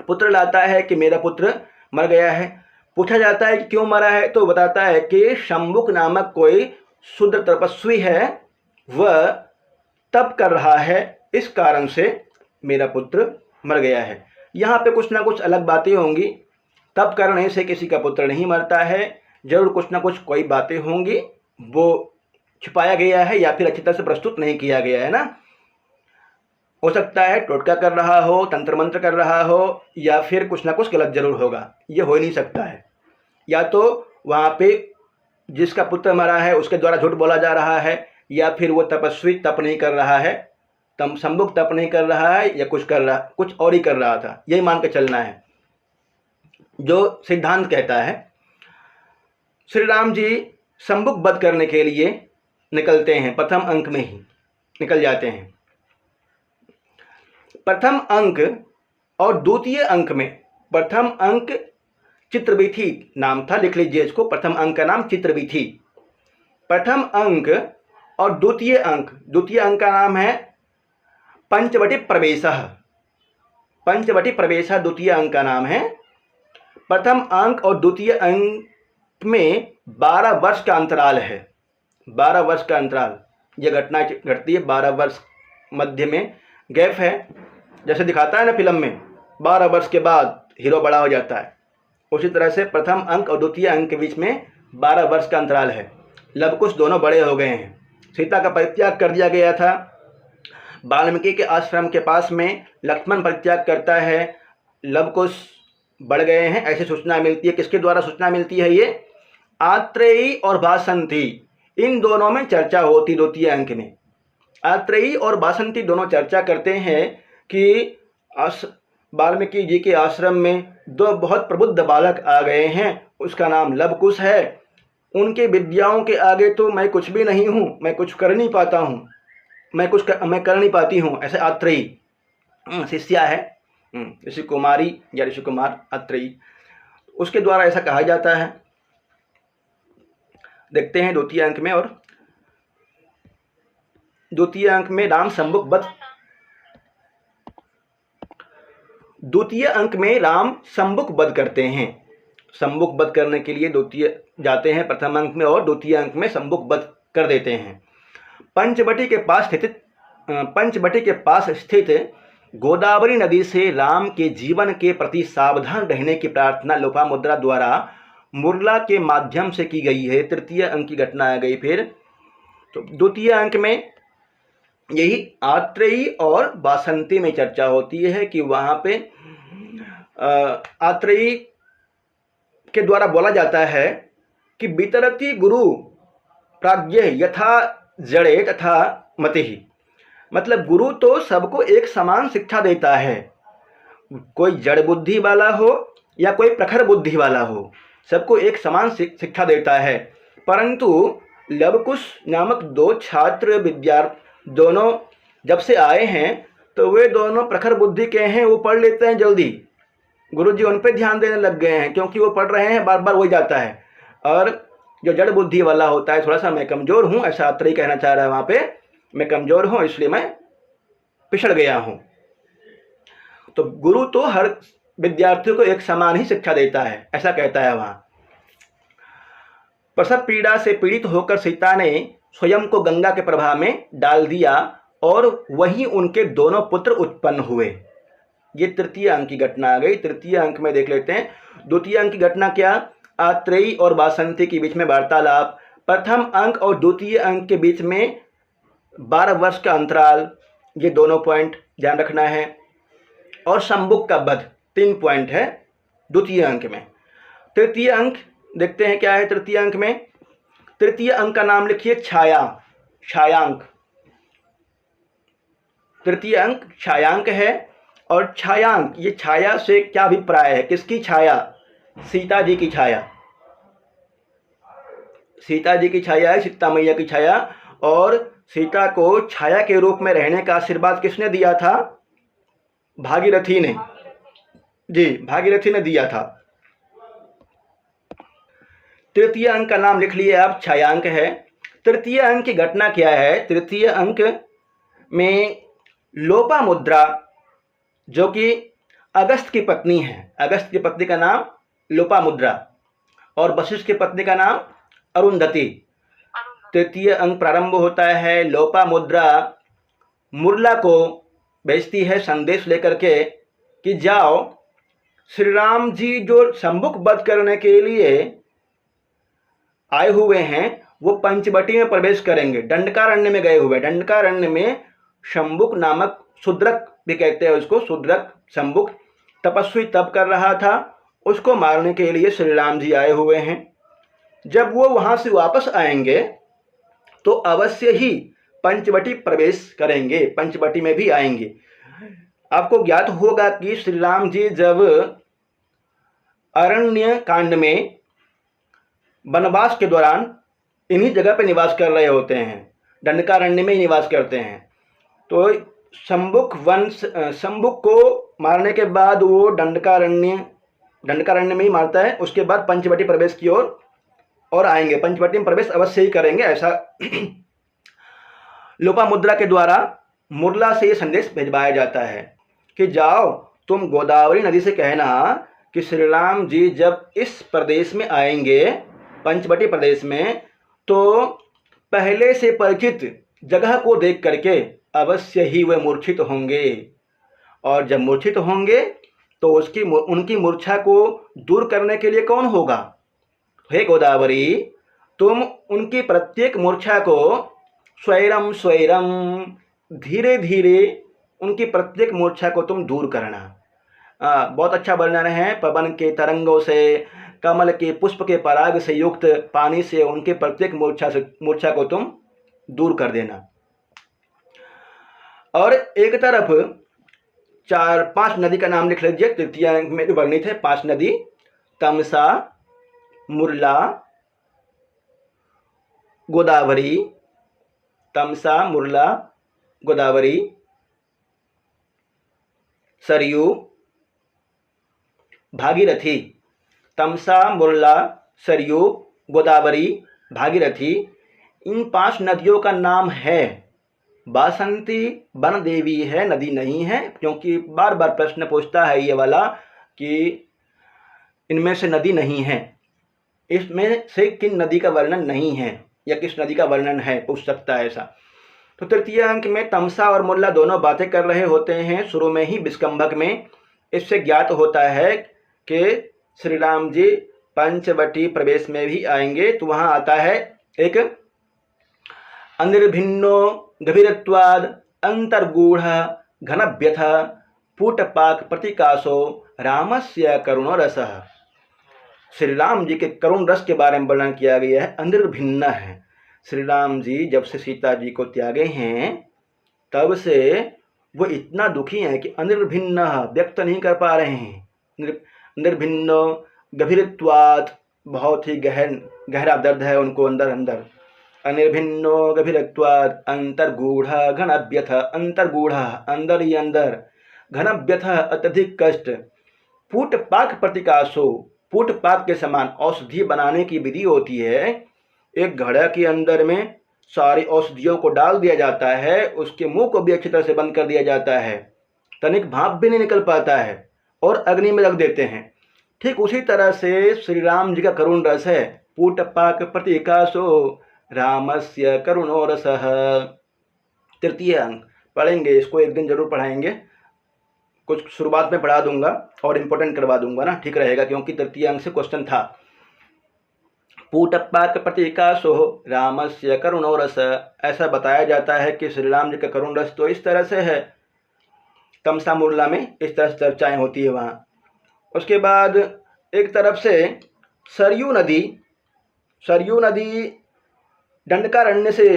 पुत्र लाता है कि मेरा पुत्र मर गया है। पूछा जाता है कि क्यों मरा है, तो बताता है कि शंबुक नामक कोई शूद्र तपस्वी है, वह तप कर रहा है, इस कारण से मेरा पुत्र मर गया है। यहाँ पे कुछ ना कुछ अलग बातें होंगी। तप करने से किसी का पुत्र नहीं मरता है, जरूर कुछ ना कुछ कोई बातें होंगी, वो छुपाया गया है या फिर अच्छी तरह से प्रस्तुत नहीं किया गया है ना। हो सकता है टोटका कर रहा हो, तंत्र मंत्र कर रहा हो, या फिर कुछ ना कुछ गलत जरूर होगा, ये हो ही नहीं सकता है। या तो वहाँ पे जिसका पुत्र मरा है उसके द्वारा झूठ बोला जा रहा है, या फिर वो तपस्वी तप नहीं कर रहा है, शंबुक तप नहीं कर रहा है, या कुछ और ही कर रहा था। यही मान के चलना है जो सिद्धांत कहता है। श्री राम जी शंबुक वध करने के लिए निकलते हैं, प्रथम अंक में ही निकल जाते हैं। प्रथम अंक और द्वितीय अंक में, प्रथम अंक चित्रवीथी नाम था, लिख लीजिए इसको। प्रथम अंक का नाम चित्रवीथी। प्रथम अंक और द्वितीय अंक का नाम है पंचवटी प्रवेशः। पंचवटी प्रवेशः द्वितीय अंक का नाम है। प्रथम अंक और द्वितीय अंक में 12 वर्ष का अंतराल है। 12 वर्ष का अंतराल, यह घटना घटती है 12 वर्ष मध्य में गैप है। जैसे दिखाता है ना फिल्म में, 12 वर्ष के बाद हीरो बड़ा हो जाता है, उसी तरह से प्रथम अंक और द्वितीय अंक के बीच में 12 वर्ष का अंतराल है। लवकुश दोनों बड़े हो गए हैं। सीता का परित्याग कर दिया गया था। वाल्मीकि के आश्रम के पास में लक्ष्मण परित्याग करता है, लवकुश बढ़ गए हैं, ऐसी सूचना मिलती है। किसके द्वारा सूचना मिलती है? ये आत्रेयी और वासंती, इन दोनों में चर्चा होती द्वितीय अंक में। आत्रेयी और वासंती दोनों चर्चा करते हैं कि वाल्मीकि जी के आश्रम में 2 बहुत प्रबुद्ध बालक आ गए हैं, उसका नाम लवकुश है। उनके विद्याओं के आगे तो मैं कुछ भी नहीं हूँ, मैं कुछ कर नहीं पाता हूँ, मैं कर नहीं पाती हूँ। ऐसे आत्रेयी शिष्या है, ऋषि कुमारी या ऋषि कुमार आत्रेयी, उसके द्वारा ऐसा कहा जाता है। देखते हैं द्वितीय अंक में। और द्वितीय अंक में राम शंबुक वध, द्वितीय अंक में राम शंबुक वध करते हैं। शंबुक वध करने के लिए द्वितीय जाते हैं प्रथम अंक में, और द्वितीय अंक में शंबुक वध कर देते हैं। पंचवटी के पास स्थित गोदावरी नदी से राम के जीवन के प्रति सावधान रहने की प्रार्थना लोपामुद्रा द्वारा मुरला के माध्यम से की गई है। तृतीय अंक की घटना आ गई। फिर तो द्वितीय अंक में यही आत्रेयी और वासंती में चर्चा होती है कि वहाँ पे आत्रेयी के द्वारा बोला जाता है कि वितरति गुरु प्राज्ञ यथा जड़े तथा मतिहि, मतलब गुरु तो सबको एक समान शिक्षा देता है, कोई जड़ बुद्धि वाला हो या कोई प्रखर बुद्धि वाला हो, सबको एक समान शिक्षा देता है। परंतु लवकुश नामक दो छात्र विद्यार्थी दोनों जब से आए हैं तो वे दोनों प्रखर बुद्धि के हैं, वो पढ़ लेते हैं जल्दी। गुरुजी उन पर ध्यान देने लग गए हैं क्योंकि वो पढ़ रहे हैं, बार बार वही जाता है। और जो जड़ बुद्धि वाला होता है, थोड़ा सा मैं कमज़ोर हूँ, ऐसा अत्रेय कहना चाह रहा है वहाँ पे, मैं कमज़ोर हूँ इसलिए मैं पिछड़ गया हूँ। तो गुरु तो हर विद्यार्थियों को एक समान ही शिक्षा देता है, ऐसा कहता है वहाँ। प्रसव पीड़ा से पीड़ित होकर सीता ने स्वयं को गंगा के प्रवाह में डाल दिया और वहीं उनके दोनों पुत्र उत्पन्न हुए। ये तृतीय अंक की घटना आ गई। तृतीय अंक में देख लेते हैं। द्वितीय अंक की घटना क्या? आत्रेयी और वासंती के बीच में वार्तालाप। प्रथम अंक और द्वितीय अंक के बीच में 12 वर्ष का अंतराल, ये दोनों पॉइंट ध्यान रखना है। और शंबुक का वध, 3 पॉइंट है द्वितीय अंक में। तृतीय अंक देखते हैं क्या है तृतीय अंक में। तृतीय अंक का नाम लिखिए छाया, छायांक। तृतीय अंक छायांक है। और छायांक, ये छाया से क्या अभिप्राय है? किसकी छाया? सीता जी की छाया। सीता जी की छाया है, सीता मैया की छाया। और सीता को छाया के रूप में रहने का आशीर्वाद किसने दिया था? भागीरथी ने। जी, भागीरथी ने दिया था। तृतीय अंक का नाम लिख लिए आप, छायांक है। तृतीय अंक की घटना क्या है? तृतीय अंक में लोपामुद्रा, जो कि अगस्त की पत्नी है, अगस्त की पत्नी का नाम लोपामुद्रा, और वशिष्ठ की पत्नी का नाम अरुंधति। तृतीय अंक प्रारंभ होता है, लोपामुद्रा मुरला को भेजती है संदेश लेकर के कि जाओ, श्री राम जी जो शंबुक वध करने के लिए आए हुए हैं वो पंचवटी में प्रवेश करेंगे। दंडकारण्य में गए हुए, दंडकारण्य में शंबुक नामक, शूद्रक भी कहते हैं उसको, शूद्रक शंबुक तपस्वी तप कर रहा था, उसको मारने के लिए श्री राम जी आए हुए हैं। जब वो वहाँ से वापस आएंगे तो अवश्य ही पंचवटी प्रवेश करेंगे, पंचवटी में भी आएंगे। आपको ज्ञात होगा कि श्री राम जी जब अरण्य कांड में वनवास के दौरान इन्हीं जगह पे निवास कर रहे होते हैं, दंडकारण्य में ही निवास करते हैं। तो शंबुक को मारने के बाद वो दंडकारण्य में ही मारता है। उसके बाद पंचवटी प्रवेश की ओर और आएंगे, पंचवटी में प्रवेश अवश्य ही करेंगे, ऐसा लोपामुद्रा के द्वारा मुरला से ये संदेश भिजवाया जाता है कि जाओ तुम गोदावरी नदी से कहना कि श्री राम जी जब इस प्रदेश में आएंगे, पंचवटी प्रदेश में, तो पहले से परिचित जगह को देख करके अवश्य ही वे मूर्छित होंगे। और जब मूर्छित होंगे तो उनकी मूर्छा को दूर करने के लिए कौन होगा? हे गोदावरी, तुम उनकी प्रत्येक मूर्छा को स्वैरम स्वैरम, धीरे धीरे उनकी प्रत्येक मूर्छा को तुम दूर करना। बहुत अच्छा वर्णन है। पवन के तरंगों से, कमल के पुष्प के पराग से युक्त पानी से उनके प्रत्येक मूर्छा को तुम दूर कर देना। और एक तरफ 4-5 नदी का नाम लिख लीजिए, तृतीय अंक में वर्णित है 5 नदी, तमसा, मुरला, गोदावरी, तमसा, मुरला, गोदावरी, सरयू, भागीरथी। तमसा, मुरला, सरयू, गोदावरी, भागीरथी, इन 5 नदियों का नाम है। बासंती वन देवी है, नदी नहीं है, क्योंकि बार बार प्रश्न पूछता है ये वाला कि इनमें से नदी नहीं है, इसमें से किन नदी का वर्णन नहीं है या किस नदी का वर्णन है, पूछ सकता है ऐसा। तो तृतीय अंक में तमसा और मुरला दोनों बातें कर रहे होते हैं शुरू में ही विस्कंभक में। इससे ज्ञात होता है कि श्री राम जी पंचवटी प्रवेश में भी आएंगे। तो वहाँ आता है एक अनिर्भिन्नो गभीरत्वाद अंतर्गूढ़ घनव्यथ पूटपाक प्रतिकाशो रामस्य करुणो रसः। श्री राम जी के करुण रस के बारे में वर्णन किया गया है। अनिर्भिन्न है। श्री राम जी जब से सीता जी को त्यागे हैं तब से वो इतना दुखी हैं कि अनिर्भिन्न व्यक्त नहीं कर पा रहे हैं। निर्भिन्न गभीरत्वात् बहुत ही गहरा दर्द है उनको अंदर अंदर। अनिर्भिन्नो गभीरत्वात् अंतर्गूढ़ घनव्यथ, अंतर्गूढ़ अंदर ही अंदर, घनव्यथ अत्यधिक कष्ट, पूट पाक प्रतिकाशो, पूट पाक के समान औषधि बनाने की विधि होती है। एक घड़ा के अंदर में सारी औषधियों को डाल दिया जाता है, उसके मुंह को भी अच्छी तरह से बंद कर दिया जाता है, तनिक भाप भी नहीं निकल पाता है और अग्नि में रख देते हैं। ठीक उसी तरह से श्री राम जी का करुण रस है। पूट पाक प्रतिकाशो रामस्य करुणो रसः। तृतीय अंक पढ़ेंगे, इसको एक दिन जरूर पढ़ाएंगे, कुछ शुरुआत में पढ़ा दूंगा और इम्पोर्टेंट करवा दूंगा ना, ठीक रहेगा, क्योंकि तृतीय अंक से क्वेश्चन था। पूटपाक प्रतीकाशो रामस्य करुणो रस, ऐसा बताया जाता है कि श्री राम जी का करुण रस तो इस तरह से है। तमसा मुरला में इस तरह से चर्चाएं होती है वहाँ। उसके बाद एक तरफ से सरयू नदी दंडकारण्य से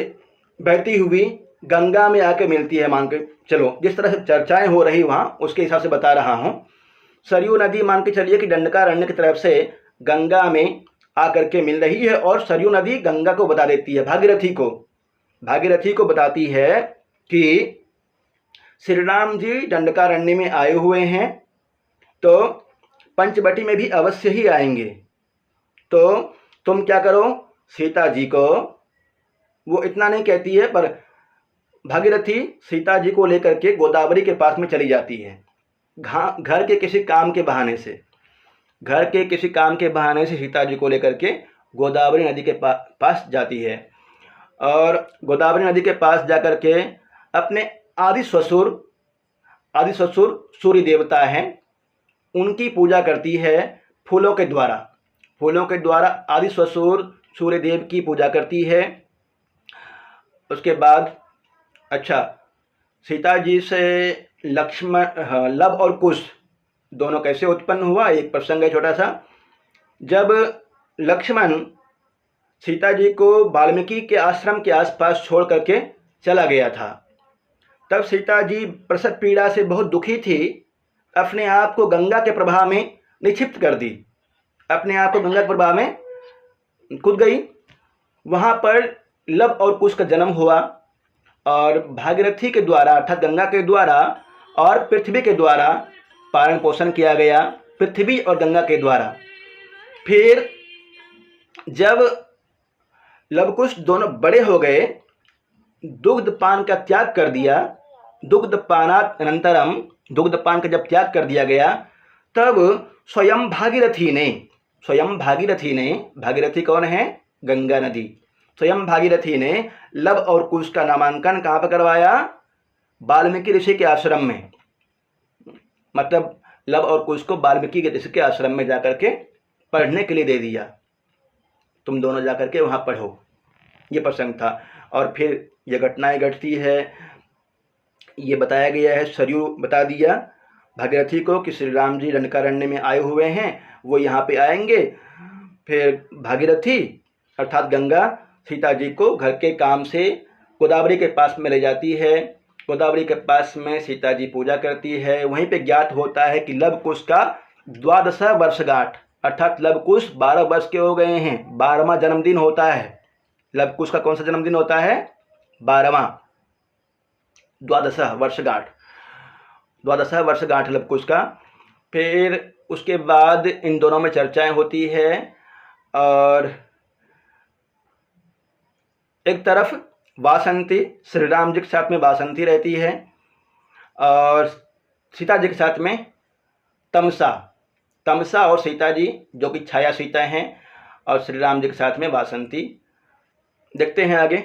बहती हुई गंगा में आके मिलती है, मान के चलो जिस तरह से चर्चाएं हो रही वहाँ उसके हिसाब से बता रहा हूँ। सरयू नदी मान के चलिए कि दंडकारण्य की तरफ से गंगा में आकर के मिल रही है और सरयू नदी गंगा को बता देती है, भागीरथी को बताती है कि श्री राम जी दंडकारण्य में आए हुए हैं तो पंचवटी में भी अवश्य ही आएंगे, तो तुम क्या करो, सीता जी को, वो इतना नहीं कहती है पर भागीरथी सीता जी को लेकर के गोदावरी के पास में चली जाती है। घर के किसी काम के बहाने से सीता जी को लेकर के गोदावरी नदी के पास जाती है और गोदावरी नदी के पास जाकर के अपने आदि ससुर सूर्य देवता हैं उनकी पूजा करती है। फूलों के द्वारा आदि ससुर सूर्य देव की पूजा करती है। उसके बाद सीता जी से लक्ष्मण, लव और कुश दोनों कैसे उत्पन्न हुआ, एक प्रसंग है छोटा सा। जब लक्ष्मण सीता जी को वाल्मीकि के आश्रम के आसपास छोड़ करके चला गया था, तब सीता जी प्रसव पीड़ा से बहुत दुखी थी, अपने आप को गंगा के प्रवाह में निक्षिप्त कर दी, अपने आप को गंगा के प्रवाह में कूद गई। वहाँ पर लव और कुश का जन्म हुआ और भागीरथी के द्वारा अर्थात गंगा के द्वारा और पृथ्वी के द्वारा पालन पोषण किया गया, पृथ्वी और गंगा के द्वारा। फिर जब लवकुश दोनों बड़े हो गए, दुग्धपान का त्याग कर दिया, दुग्धपानात् अनंतरम, दुग्धपान का जब त्याग कर दिया गया तब स्वयं भागीरथी ने, भागीरथी कौन है, गंगा नदी, स्वयं भागीरथी ने लव और कुश का नामांकन कहाँ पर करवाया, वाल्मीकि ऋषि के आश्रम में। मतलब लव और कुश को वाल्मीकि ऋषि के आश्रम में जाकर के पढ़ने के लिए दे दिया, तुम दोनों जाकर के वहाँ पढ़ो, ये प्रसंग था। और फिर ये घटनाएं घटती है, ये बताया गया है, सरयू बता दिया भागीरथी को कि श्री राम जी दंडकारण्य में आए हुए हैं, वो यहाँ पे आएंगे। फिर भागीरथी अर्थात गंगा सीता जी को घर के काम से गोदावरी के पास में ले जाती है, गोदावरी के पास में सीता जी पूजा करती है। वहीं पे ज्ञात होता है कि लव कुश का 12 वर्षगांठ, अर्थात लव कुश 12 वर्ष के हो गए हैं, 12वां जन्मदिन होता है। लव कुश का कौन सा जन्मदिन होता है, 12वां, 12 वर्षगांठ लव कुश का। फिर उसके बाद इन दोनों में चर्चाएं होती है और एक तरफ वासंती श्री राम जी के साथ में वासंती रहती है और सीता जी के साथ में तमसा और सीता जी जो कि छाया सीता हैं और श्री राम जी के साथ में वासंती। देखते हैं आगे।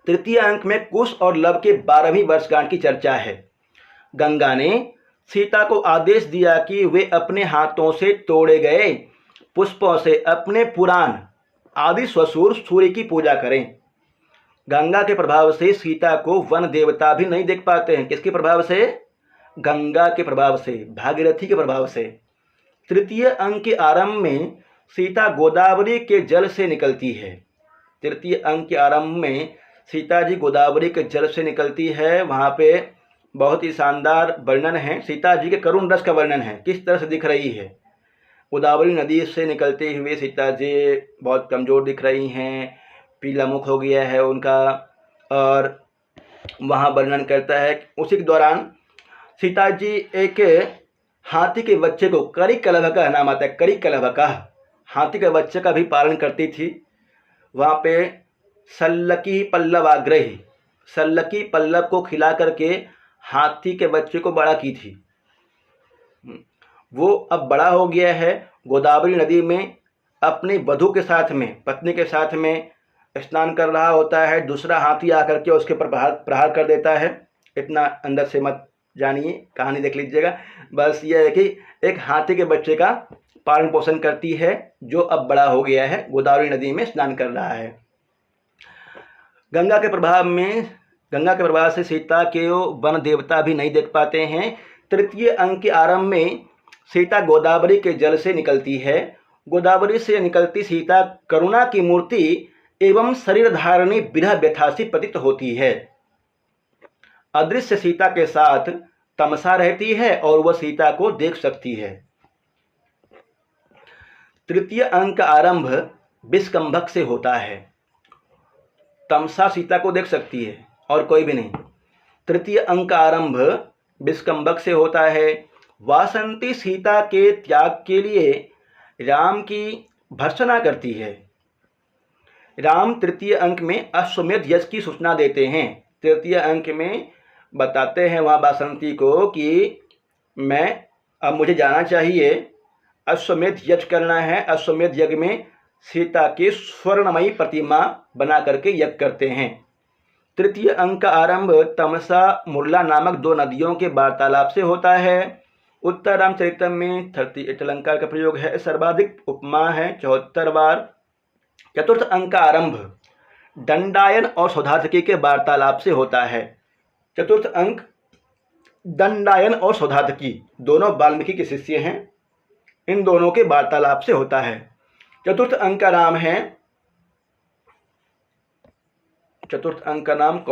तृतीय अंक में कुश और लव के 12वीं वर्षगांठ की चर्चा है। गंगा ने सीता को आदेश दिया कि वे अपने हाथों से तोड़े गए पुष्पों से अपने पुराण आदि ससुर सूर्य की पूजा करें। गंगा के प्रभाव से सीता को वन देवता भी नहीं देख पाते हैं। किसके प्रभाव से, गंगा के प्रभाव से, भागीरथी के प्रभाव से। तृतीय अंक के आरंभ में सीता गोदावरी के जल से निकलती है। तृतीय अंक के आरंभ में सीता जी गोदावरी के जल से निकलती है। वहाँ पे बहुत ही शानदार वर्णन है, सीता जी के करुण रस का वर्णन है, किस तरह से दिख रही है। गोदावरी नदी से निकलते हुए सीता जी बहुत कमज़ोर दिख रही हैं, पीला मुख हो गया है उनका, और वहाँ वर्णन करता है। उसी के दौरान सीता जी एक हाथी के बच्चे को, करिकलभका नाम आता है, करिकलभका, हाथी के बच्चे का भी पालन करती थी। वहाँ पे सल्लकी पल्लवाग्रही, सल्लकी पल्लव को खिला करके हाथी के बच्चे को बड़ा की थी। वो अब बड़ा हो गया है, गोदावरी नदी में अपनी वधू के साथ में, पत्नी के साथ में स्नान कर रहा होता है। दूसरा हाथी आकर के उसके ऊपर प्रहार कर देता है। इतना अंदर से मत जानिए, कहानी देख लीजिएगा। बस ये है कि एक हाथी के बच्चे का पालन पोषण करती है, जो अब बड़ा हो गया है, गोदावरी नदी में स्नान कर रहा है। गंगा के प्रभाव से सीता के वन देवता भी नहीं देख पाते हैं। तृतीय अंक के आरंभ में सीता गोदावरी के जल से निकलती है। गोदावरी से निकलती सीता करुणा की मूर्ति एवं शरीर धारणी विरह व्यथासी प्रतीत होती है। अदृश्य सीता के साथ तमसा रहती है और वह सीता को देख सकती है। तृतीय अंक का आरंभ विषकंभक से होता है। तमसा सीता को देख सकती है और कोई भी नहीं। तृतीय अंक का आरंभ विषकंभक से होता है। वासंती सीता के त्याग के लिए राम की भर्त्सना करती है। राम तृतीय अंक में अश्वमेध यज्ञ की सूचना देते हैं। तृतीय अंक में बताते हैं वहाँ वासंती को कि अब मुझे जाना चाहिए, अश्वमेध यज्ञ करना है। अश्वमेध यज्ञ में सीता की स्वर्णमयी प्रतिमा बना करके यज्ञ करते हैं। तृतीय अंक का आरंभ तमसा मुरला नामक दो नदियों के वार्तालाप से होता है। उत्तर रामचरितम में 38 अलंकार का प्रयोग है, सर्वाधिक उपमा है 74 बार। चतुर्थ अंक का आरंभ दंडायन और सौधातकी के वार्तालाप से होता है। चतुर्थ अंक दंडायन और सौधातकी दोनों वाल्मीकि के शिष्य हैं, इन दोनों के वार्तालाप से होता है। चतुर्थ अंक का नाम है, चतुर्थ अंक का नाम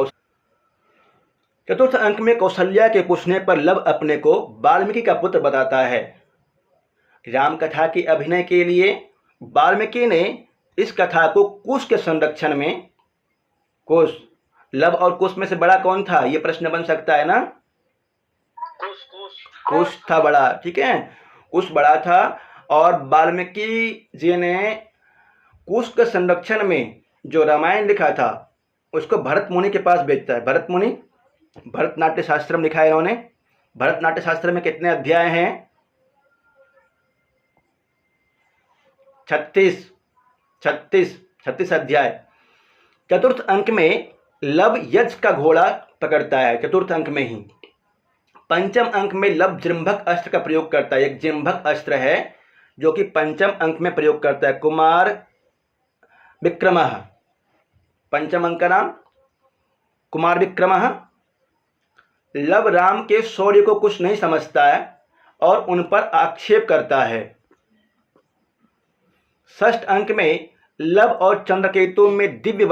चतुर्थ अंक में कौशल्या के पूछने पर लव अपने को वाल्मीकि का पुत्र बताता है। राम कथा की अभिनय के लिए वाल्मीकि ने इस कथा को कुश के संरक्षण में, कुश, लव और कुश में से बड़ा कौन था, ये प्रश्न बन सकता है ना। कुश था बड़ा, ठीक है, कुश बड़ा था। और वाल्मीकि जी ने कुश के संरक्षण में जो रामायण लिखा था उसको भरत मुनि के पास भेजता है। भरत मुनि, भरतनाट्य शास्त्र में लिखा है इन्होंने। भरतनाट्य शास्त्र में कितने अध्याय हैं? 36 अध्याय। चतुर्थ अंक में लव यज्ञ का घोड़ा पकड़ता है, चतुर्थ अंक में ही। पंचम अंक में लव जृंभक अस्त्र का प्रयोग करता है। एक जृंभक अस्त्र है जो कि पंचम अंक में प्रयोग करता है, कुमार विक्रमः। पंचम अंक का नाम कुमार विक्रमः। लव राम के शौर्य को कुछ नहीं समझता है और उन पर आक्षेप करता है। षष्ठ अंक में लव और चंद्रकेतु में दिव्य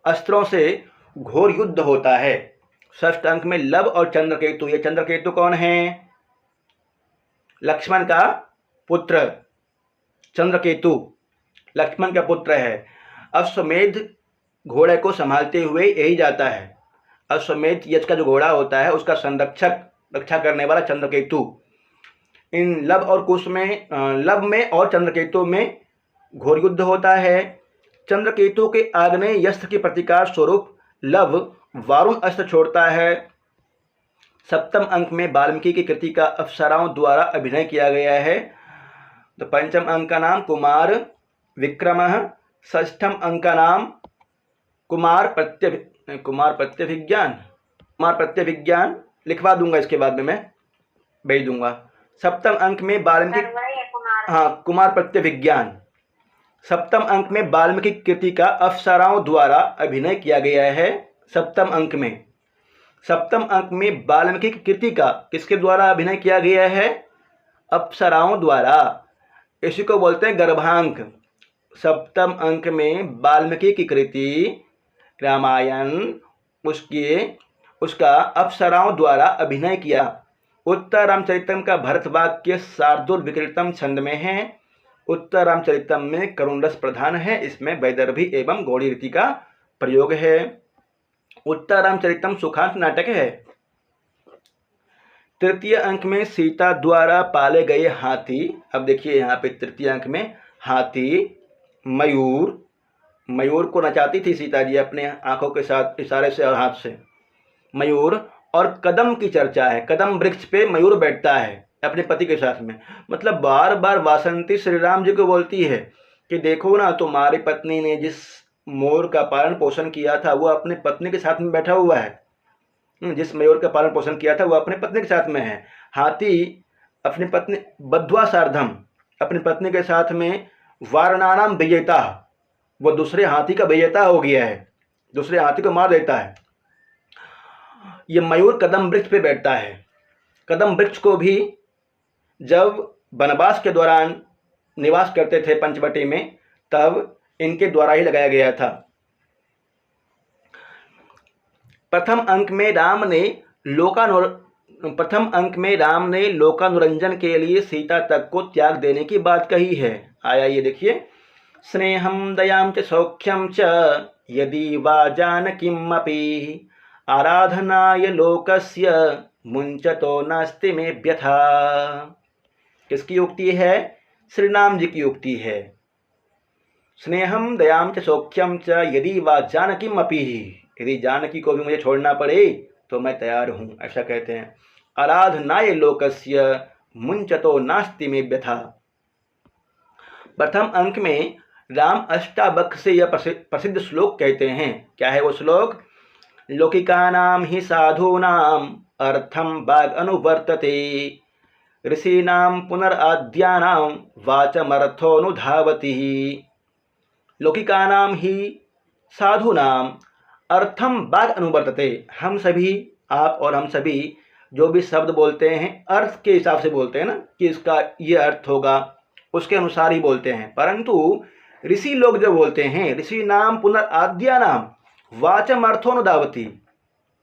अस्त्रों से घोर युद्ध होता है। षष्ठ अंक में लव और चंद्रकेतु, ये चंद्रकेतु कौन है? लक्ष्मण का पुत्र चंद्रकेतु लक्ष्मण का पुत्र है। अश्वमेध घोड़े को संभालते हुए यही जाता है। अश्वमेध यज्ञ का जो घोड़ा होता है उसका रक्षा करने वाला चंद्रकेतु। इन लव और कुश में, लव में और चंद्रकेतु में घोर युद्ध होता है। चंद्रकेतु के आग्नेय अस्त्र के प्रतिकार स्वरूप लव वारुण अस्त्र छोड़ता है। सप्तम अंक में वाल्मीकि की कृति का अप्सराओं द्वारा अभिनय किया गया है। तो पंचम अंक का नाम कुमार विक्रमः। षष्ठम अंक का नाम कुमार प्रत्यभिज्ञान लिखवा दूंगा, इसके बाद में मैं भेज दूंगा। सप्तम अंक में वाल्मीकि, हाँ, कुमार प्रत्यभिज्ञान। सप्तम अंक में वाल्मीकि कृति का अप्सराओं द्वारा अभिनय किया गया है। सप्तम अंक में वाल्मीकि कृति का किसके द्वारा अभिनय किया गया है? अप्सराओं द्वारा। इसी को बोलते हैं गर्भांक। सप्तम अंक में वाल्मीकि की कृति रामायण उसका अप्सराओं द्वारा अभिनय किया। उत्तर रामचरितम का भरत वाक्य शार्दूल विकृतम छंद में है। उत्तर रामचरितम में करुण रस प्रधान है, इसमें वैदर्भी एवं गौड़ी रीति का प्रयोग है। उत्तर रामचरितम सुखांत नाटक है। तृतीय अंक में सीता द्वारा पाले गए हाथी। अब देखिए यहाँ पे तृतीय अंक में हाथी, मयूर को नचाती थी सीता जी अपने आंखों के साथ, इशारे से और हाथ से, मयूर, और कदम की चर्चा है। कदम वृक्ष पे मयूर बैठता है अपने पति के साथ में। मतलब बार बार वासंती श्री राम जी को बोलती है कि देखो ना, तुम्हारी पत्नी ने जिस मोर का पालन पोषण किया था वो अपने पत्नी के साथ में बैठा हुआ है, जिस मयूर का पालन पोषण किया था वो अपने पत्नी के साथ में है। हाथी अपनी पत्नी, बद्ध्वा सार्धम, अपनी पत्नी के साथ में वारणानाम विजेता, वो दूसरे हाथी का विजेता हो गया है, दूसरे हाथी को मार देता है। ये मयूर कदम वृक्ष पे बैठता है। कदम वृक्ष को भी जब वनवास के दौरान निवास करते थे पंचवटी में, तब इनके द्वारा ही लगाया गया था। प्रथम अंक में राम ने लोकानुरंजन के लिए सीता तक को त्याग देने की बात कही है। आया ये देखिए, स्नेहम दयाम च सौख्यम च यदि वा जानकीमपि आराधनाय लोकस्य मुंचतो नास्ति में व्यथा। किसकी उक्ति है? श्री राम जी की उक्ति है। स्नेहम दयाम च सौख्यम च यदि वा जानकीमपि, यदि जानकी को भी मुझे छोड़ना पड़े तो मैं तैयार हूँ, ऐसा कहते हैं। आराधनाय लोकस्य मुंचतो नास्ति में व्यथा। प्रथम अंक में राम अष्टावक्र से यह प्रसिद्ध श्लोक कहते हैं। क्या है वो श्लोक? लौकिकानां हि साधूनां अर्थम वाग अनुवर्तते, ऋषीणां पुनराद्यानां वाचमर्थोऽनुधावति। लौकिकानां हि साधूनां अर्थम वाग अनुवर्तते। हम सभी, आप और हम सभी जो भी शब्द बोलते हैं अर्थ के हिसाब से बोलते हैं ना, कि इसका ये अर्थ होगा, उसके अनुसार ही बोलते हैं। परंतु ऋषि लोग जो बोलते हैं, ऋषि नाम पुनराद्या नाम वाचम अर्थोनुदावती,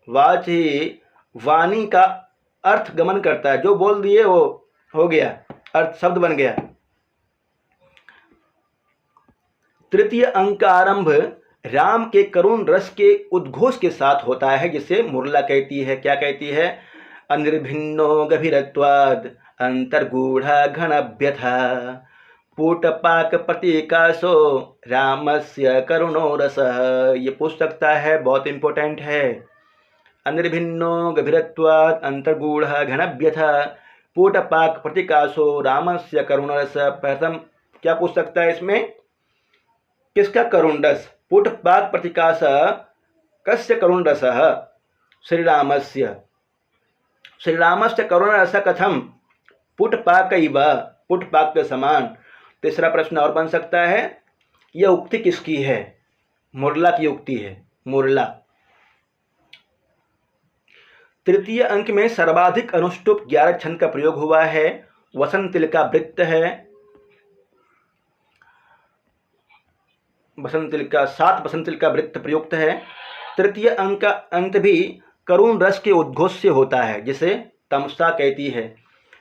वाच ही वाणी का अर्थ गमन करता है, जो बोल दिए वो हो गया, अर्थ शब्द बन गया। तृतीय अंक का आरंभ राम के करुण रस के उद्घोष के साथ होता है, जिसे मुरला कहती है। क्या कहती है? अनिर्भिन्नो गभीरत्वाद अंतर्गूढ़ा घनभ्यथा पूटपाक प्रतीकासो रामस्य करुणो रसः। ये पूछ सकता है, बहुत इंपॉर्टेंट है। अनिर्भिन्नो गभीरत्वाद अंतर्गूढ़ा घनभ्यथा पूटपाक प्रतीकासो रामस्य करुणो रसः। प्रथम क्या पूछ सकता है इसमें? किसका करुण रस? पुटपाक प्रतीकास कस्य करुण रसः? श्रीरामस्य। श्रीरामस्य करुण रस कथम? पुटपाक इव, पुटपाक के समान। तीसरा प्रश्न और बन सकता है, यह उक्ति किसकी है? मुरला की उक्ति है, मुरला। तृतीय अंक में सर्वाधिक अनुष्टुप 11 छंद का प्रयोग हुआ है। वसंतिल का वृत्त है, सात वसंतिल का वृत्त प्रयुक्त है। तृतीय अंक का अंत भी करुण रस के उद्घोष से होता है, जिसे तमसा कहती है।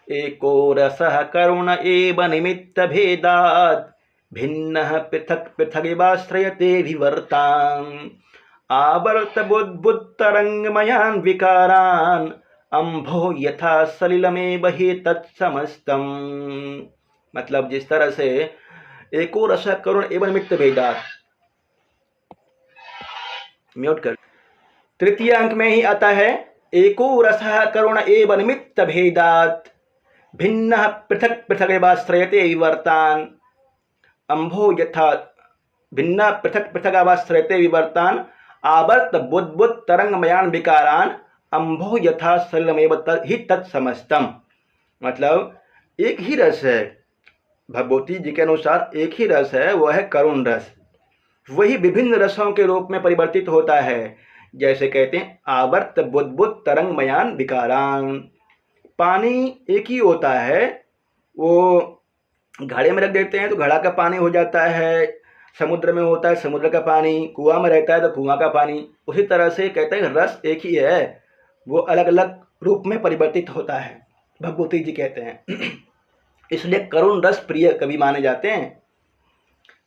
एको रसः करुण एव निमित्त भेदात् भिन्नः पृथक् पृथगेवाश्रयते विवर्तान् आवर्त बुद्बुद्धतरङ्गमयान् विकारान् अम्भो यथा सलिलमेव हि तत्समस्तम्। मतलब जिस तरह से एको रसः करुण एव निमित्त भेदात्, म्यूट कर। तृतीय अंक में ही आता है, एको रसः करुण एव निमित्त भेदात् भिन्नः पृथक् पृथगेवाश्रयते विवर्तान् अम्भो यथा भिन्नः पृथक् पृथगेवाश्रयते विवर्तान् आवर्त बुद्बुद्ध तरंगमयान विकारान अम्भो यथा सलिलमेव हि तत्समस्तम। मतलब एक ही रस है, भगवती जी के अनुसार एक ही रस है, वह है करुण रस। वही विभिन्न रसों के रूप में परिवर्तित होता है। जैसे कहते हैं आवर्त बुद्बुद्ध तरंगमयान विकारान। पानी एक ही होता है, वो घड़े में रख देते हैं तो घड़ा का पानी हो जाता है, समुद्र में होता है समुद्र का पानी, कुआं में रहता है तो कुआं का पानी। उसी तरह से कहते हैं रस एक ही है, वो अलग अलग रूप में परिवर्तित होता है, भगवती जी कहते हैं। इसलिए करुण रस प्रिय कवि माने जाते हैं।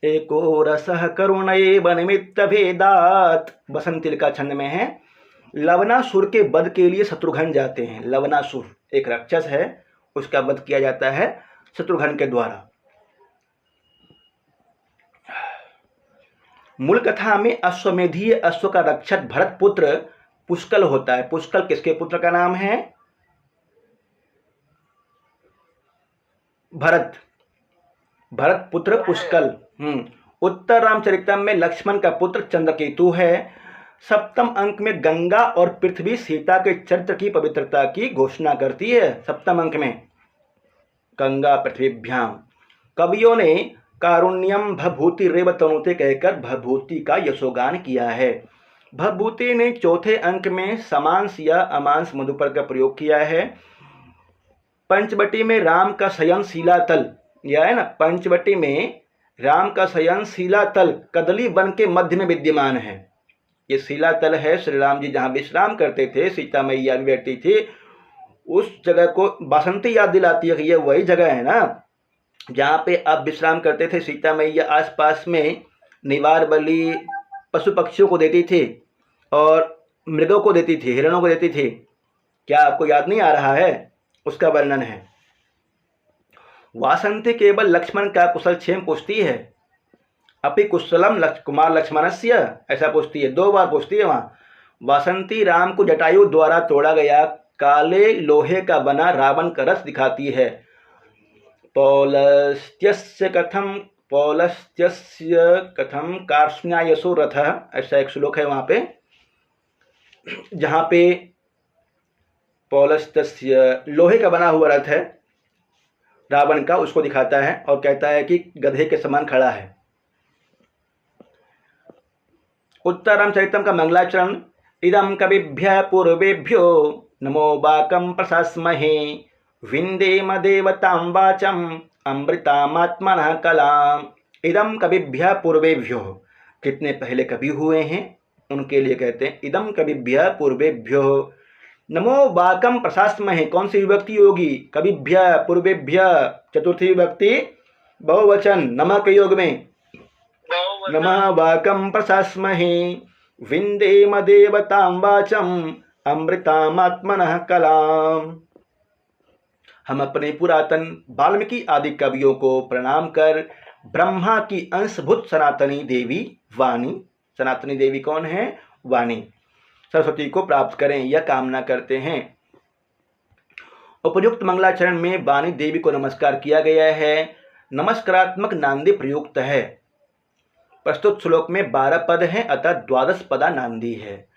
एको रसः करुणैव निमित्त भेदात्, बसंती का छंद में है। लवनासुर के वध के लिए शत्रुघ्न जाते हैं। लवनासुर एक राक्षस है, उसका वध किया जाता है शत्रुघ्न के द्वारा। मूल कथा में अश्वमेधीय अश्व का रक्षक भरत पुत्र पुष्कल होता है। पुष्कल किसके पुत्र का नाम है? भरत, भरत पुत्र पुष्कल। उत्तर रामचरितम में लक्ष्मण का पुत्र चंद्रकेतु है। सप्तम अंक में गंगा और पृथ्वी सीता के चरित्र की पवित्रता की घोषणा करती है। सप्तम अंक में गंगा पृथ्वीभ्याम। कवियों ने कारुण्यम भभूति रेव तनुते कहकर भभूति का यशोगान किया है। भभूति ने चौथे अंक में समांस या अमांस मधुपर का प्रयोग किया है। पंचवटी में राम का शयन शिलातल, यह है ना, पंचवटी में राम का शयन शिलातल कदली वन के मध्य में विद्यमान है। ये शिलातल है, श्री राम जी जहाँ विश्राम करते थे, सीता मैया भी बैठती थी, उस जगह को बासंती याद दिलाती है कि ये वही जगह है ना जहाँ पे आप विश्राम करते थे। सीता मैया आसपास में निवार बलि पशु पक्षियों को देती थी और मृगों को देती थी, हिरणों को देती थी। क्या आपको याद नहीं आ रहा है? उसका वर्णन है। वासंती केवल लक्ष्मण का कुशल क्षेम पूछती है। अपि कुशलम कुमार लक्ष्मणस्य, ऐसा पूछती है, 2 बार पूछती है वहाँ। वासंती राम को जटायु द्वारा तोड़ा गया काले लोहे का बना रावण का रथ दिखाती है। पौलस्त्यस्य कथम कार्ष्ण्यायसो रथः, ऐसा एक श्लोक है वहाँ पे, जहाँ पे पौलस्त्य लोहे का बना हुआ रथ है रावण का, उसको दिखाता है और कहता है कि गधे के समान खड़ा है। उत्तर रामचरितम का मंगलाचरण। इदं कविभ्यः पूर्वेभ्यो नमो वाकं प्रशास्महे, विन्देम देवतां वाचम् अमृतामात्मनः कलाम्। इदं कविभ्यः पूर्वेभ्यो, कितने पहले कवि हुए हैं उनके लिए कहते हैं इदं कविभ्यः पूर्वेभ्यो नमो वाकं प्रशास्महे। कौन सी विभक्ति होगी? कविभ्यः पूर्वेभ्यः, चतुर्थी विभक्ति बहुवचन नमः के योग में। नमः वाकं प्रशास्महे, विन्देम देवतां वाचम् अमृतामात्मनः कलाम्। हम अपने पुरातन वाल्मीकि आदि कवियों को प्रणाम कर ब्रह्मा की अंशभूत सनातनी देवी वाणी, सनातनी देवी कौन है? वाणी, सरस्वती को प्राप्त करें, यह कामना करते हैं। उपयुक्त मंगलाचरण में वाणी देवी को नमस्कार किया गया है। नमस्कारात्मक नांदी प्रयुक्त है। प्रस्तुत श्लोक में 12 पद हैं, अतः 12 पदा नांदी है।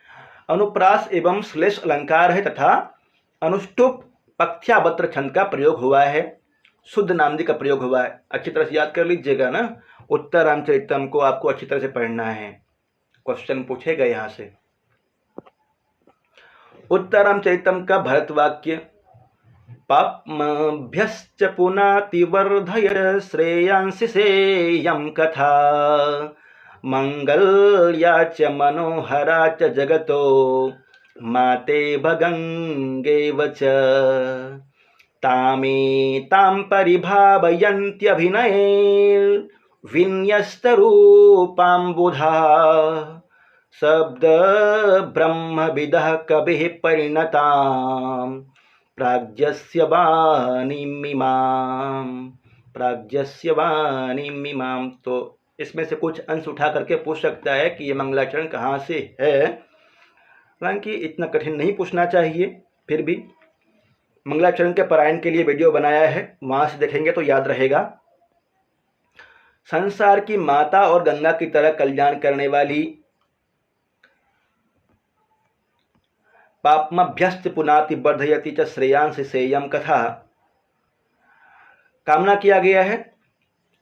अनुप्रास एवं श्लेष अलंकार है तथा अनुष्टुप पक्ष्यावत्र छंद का प्रयोग हुआ है। शुद्ध नांदी का प्रयोग हुआ है। अच्छी तरह से याद कर लीजिएगा ना, उत्तर रामचरितम को आपको अच्छी तरह से पढ़ना है, क्वेश्चन पूछेगा यहाँ से। उत्तर रामचरितम का भरत वाक्य। पाप्मभ्यश्च पुनातिवर्धय श्रेयांसि सेयं कथा, मंगल्या च मनोहरा च जगतो माते भगंगेव च। तामेतां परिभावयन्त्यभिनयैर्विन्यस्तरूपाम्बुधा, शब्द ब्रह्मविदः कविः परिणतां प्राज्ञस्य वाणीमिमां। तो इसमें से कुछ अंश उठा करके पूछ सकता है कि ये मंगलाचरण कहाँ से है। हालांकि इतना कठिन नहीं पूछना चाहिए, फिर भी मंगलाचरण के पारायण के लिए वीडियो बनाया है, वहाँ से देखेंगे तो याद रहेगा। संसार की माता और गंगा की तरह कल्याण करने वाली पापमभ्यस्त पुनाति वर्धयति च श्रेयांस सेयम कथा, कामना किया गया है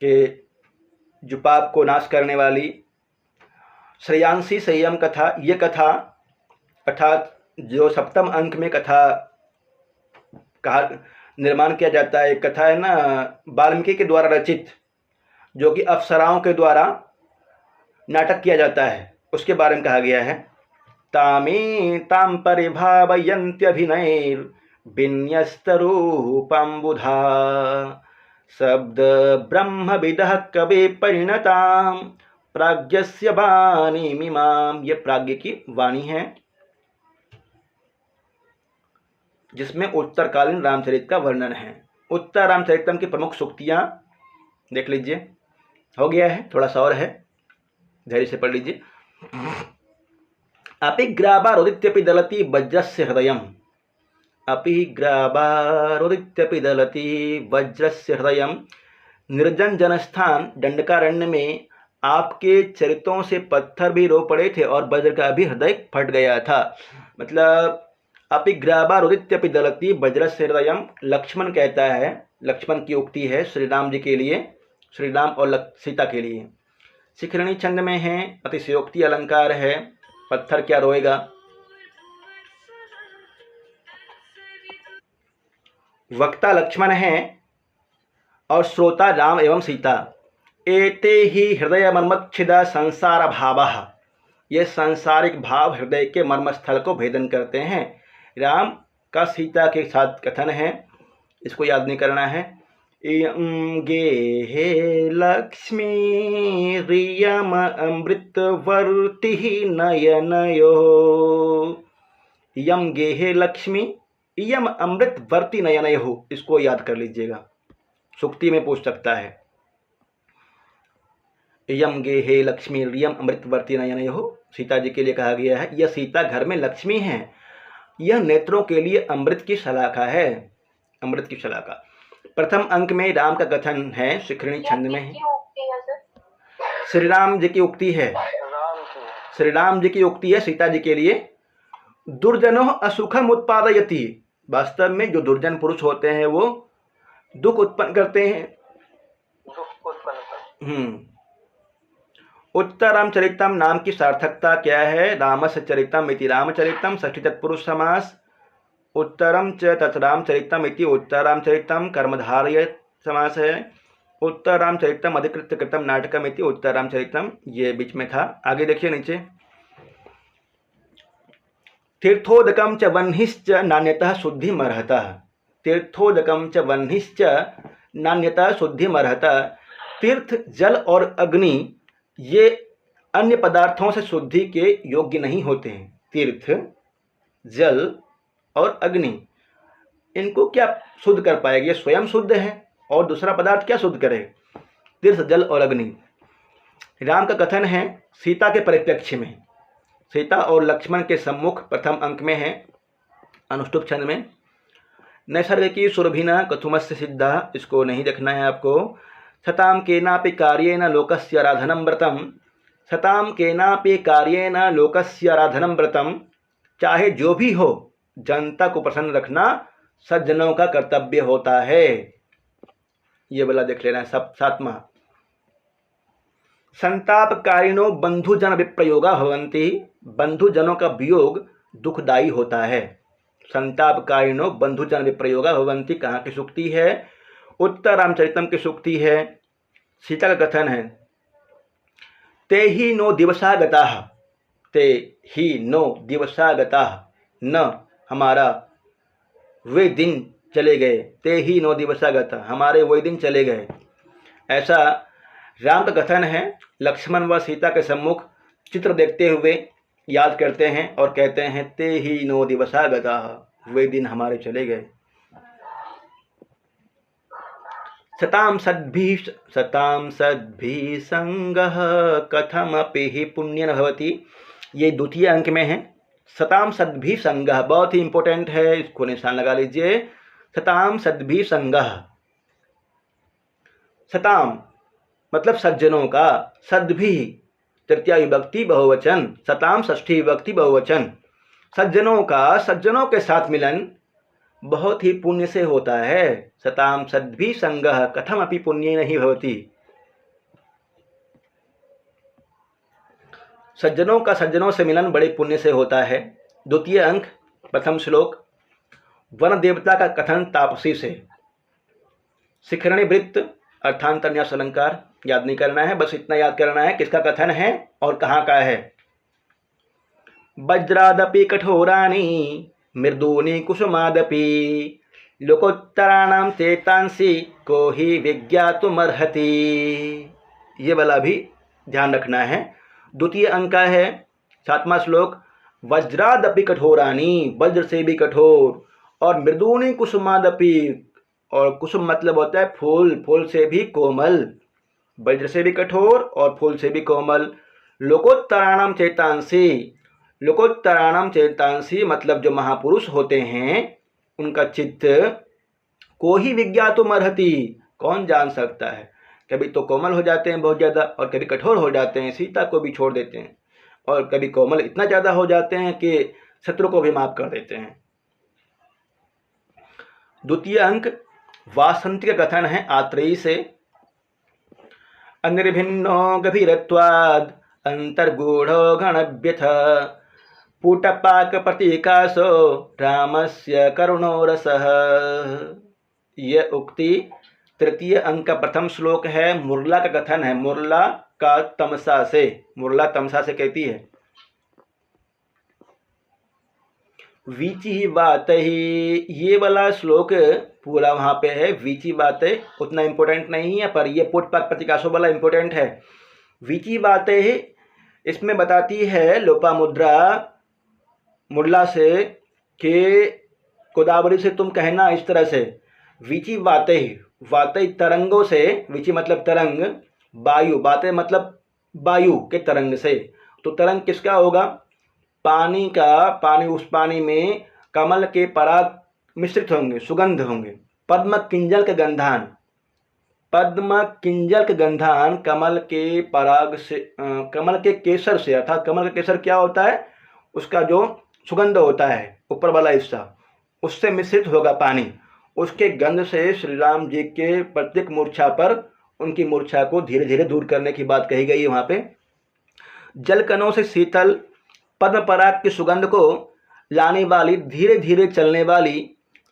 कि जो पाप को नाश करने वाली श्रेयांसी सेयम कथा, ये कथा अर्थात जो सप्तम अंक में कथा का निर्माण किया जाता है, कथा है ना वाल्मीकि के द्वारा रचित, जो कि अप्सराओं के द्वारा नाटक किया जाता है, उसके बारे में कहा गया है। तामेतां परिभावयन्त्यभिनयैर्विन्यस्तरूपाम्बुधा, शब्द ब्रह्मविदः कवे परिणताम प्राज्ञस्य वाणी मिमाम। ये प्राज्ञ की वाणी है जिसमें उत्तरकालीन रामचरित का वर्णन है। उत्तर रामचरितम की प्रमुख सूक्तियाँ देख लीजिए। हो गया है, थोड़ा सा और है, धैर्य से पढ़ लीजिए। अपिग्रावारोदित्यपि दलति वज्रस्य हृदयम्। अपिग्रावारोदित्यपि दलति वज्रस्य हृदयम्। निर्जन जनस्थान दंडकारण्य में आपके चरित्रों से पत्थर भी रो पड़े थे और वज्र का भी हृदय फट गया था। मतलब अपिग्रावारोदित्यपि दलति वज्रस्य हृदयम्, लक्ष्मण कहता है, लक्ष्मण की उक्ति है श्री राम जी के लिए, श्री राम और सीता के लिए। शिखरणी छंद में है, अतिशयोक्ति अलंकार है। पत्थर क्या रोएगा। वक्ता लक्ष्मण है और श्रोता राम एवं सीता। एते ही हृदय मर्मच्छिदा संसार भावः। ये सांसारिक भाव हृदय के मर्मस्थल को भेदन करते हैं। राम का सीता के साथ कथन है, इसको याद नहीं करना है। इयं गेहे लक्ष्मी रियम अमृतवर्तिः नयनयो। इयं गेहे लक्ष्मी इयम अमृतवर्ति नयनयो, इसको याद कर लीजिएगा, सुक्ति में पूछ सकता है। इयं गेहे लक्ष्मी रियम अमृतवर्ति नयनयो, सीता जी के लिए कहा गया है। यह सीता घर में लक्ष्मी है, यह नेत्रों के लिए अमृत की शलाका है, अमृत की शलाका। प्रथम अंक में राम का कथन है, शिखरणी छंद में है। श्री राम जी की उक्ति है, श्री राम जी की उक्ति है सीता जी के लिए। दुर्जनो असुखम उत्पादयति। वास्तव में जो दुर्जन पुरुष होते हैं वो दुख उत्पन्न करते हैं। उत्तर रामचरितम नाम की सार्थकता क्या है। रामस्य चरितम इति रामचरितम, षष्ठी तत्पुरुष समास। उत्तरम च तत्रामचरितम इति उत्तर रामचरितम, कर्मधारय समास है। उत्तर रामचरितम अधिकृत्य कृतम नाटकम इति उत्तर रामचरितम, ये बीच में था। आगे देखिए नीचे। तीर्थोदकम च वह्निश्च नान्यतः शुद्धिमर्हतः। तीर्थोदकम च वह्निश्च नान्यतः शुद्धिमर्हतः। तीर्थ, जल और अग्नि ये अन्य पदार्थों से शुद्धि के योग्य नहीं होते हैं। तीर्थ, जल और अग्नि, इनको क्या शुद्ध कर पाएगी। ये स्वयं शुद्ध है और दूसरा पदार्थ क्या शुद्ध करे। तीर्थ, जल और अग्नि। राम का कथन है सीता के परिप्रेक्ष्य में, सीता और लक्ष्मण के सम्मुख प्रथम अंक में है, अनुष्टुप छंद में। नैसर्गिकी सुरभिना कथुमस्य सिद्धा, इसको नहीं देखना है आपको। सताम केनापि कार्येन लोकस्य आराधनं व्रतम। सताम केनापि कार्येन लोकस्य आराधनं व्रतम। चाहे जो भी हो जनता को प्रसन्न रखना सज्जनों का कर्तव्य होता है। ये वाला देख लेना है सब सातवां। संतापकारिणो बंधुजन विप्रयोगा भवन्ति। बंधुजनों का वियोग दुखदायी होता है। संतापकारिणो बंधुजन विप्रयोगा भवन्ति कहाँ की सूक्ति है। उत्तर रामचरितम की सूक्ति है। सीता का कथन है ते ही नो दिवसा गताः। ते ही नो दिवसा गताः, न हमारा वे दिन चले गए। ते ही नो दिवसा गता, हमारे वे दिन चले गए। ऐसा राम का कथन है। लक्ष्मण व सीता के सम्मुख चित्र देखते हुए याद करते हैं और कहते हैं ते ही नो दिवसा गता, वे दिन हमारे चले गए। सताम सद्भिः संगः कथमपि हि पुण्येन भवति। ये द्वितीय अंक में है। सताम सद्भिः संगः बहुत ही इंपॉर्टेंट है, इसको निशान लगा लीजिए। सताम सद्भिः संगः, सताम मतलब सज्जनों का, सद्भिः तृतीया विभक्ति बहुवचन, सताम षष्ठी विभक्ति बहुवचन। सज्जनों का, सज्जनों के साथ मिलन बहुत ही पुण्य से होता है। सताम सद्भिः संगः कथमपि पुण्येन हि भवति। सज्जनों का सज्जनों से मिलन बड़े पुण्य से होता है। द्वितीय अंक प्रथम श्लोक। वन देवता का कथन तापसी से। शिखरणी वृत्त अर्थांतरन्यास अलंकार याद नहीं करना है, बस इतना याद करना है किसका कथन है और कहाँ का है। वज्रादपि कठोरानि मृदूनि कुसुमादपि लोकोत्तराणां चेतांसि को ही विज्ञातुमर्हति। ये वाला भी ध्यान रखना है। द्वितीय अंक है 7वां श्लोक, वज्रादपि कठोरानि, वज्र से भी कठोर, और मृदूनि कुसुमादपि, और कुसुम मतलब होता है फूल, फूल से भी कोमल, वज्र से भी कठोर और फूल से भी कोमल। लोकोत्तराणाम चेतांसी, लोकोत्तराणाम चेतांसी मतलब जो महापुरुष होते हैं उनका चित्त को ही विज्ञातुमर्हति, कौन जान सकता है। कभी तो कोमल हो जाते हैं बहुत ज़्यादा और कभी कठोर हो जाते हैं, सीता को भी छोड़ देते हैं, और कभी कोमल इतना ज़्यादा हो जाते हैं कि शत्रु को भी माफ कर देते हैं। द्वितीय अंक वासंतिक कथन है आत्रेयी से, अनिर्भिन्नो गभीरत्वाद अंतर्गूढ़ो गणव्यथ पूटपाक प्रतीकासो रामस्य करुणो रसः। यह उक्ति तृतीय अंक का प्रथम श्लोक है। मुरला का कथन है, मुरला का तमसा से, मुरला तमसा से कहती है, वीची बात ही, ये वाला श्लोक पूरा वहाँ पे है। वीची बातें उतना इम्पोर्टेंट नहीं है, पर ये पुटपाक प्रतीकासो वाला इम्पोर्टेंट है। वीची बातें इसमें बताती है लोपामुद्रा मुरला से कि गोदावरी से तुम कहना इस तरह से, वीची बातें, बातें तरंगों से, वीची मतलब तरंग, वायु, बातें मतलब वायु के तरंग से। तो तरंग किसका होगा, पानी का, पानी, उस पानी में कमल के पराग मिश्रित होंगे, सुगंध होंगे। पद्म किंजल के गंधान, पद्म किंजल के गंधान कमल के पराग से, कमल के केसर से, अर्थात कमल का केसर क्या होता है, उसका जो सुगंध होता है ऊपर वाला हिस्सा, उससे मिश्रित होगा पानी। उसके गंध से श्री राम जी के प्रत्येक मूर्छा पर उनकी मूर्छा को धीरे धीरे दूर करने की बात कही गई है वहाँ पे। जलकणों से शीतल पद्म पराग की सुगंध को लाने वाली, धीरे धीरे चलने वाली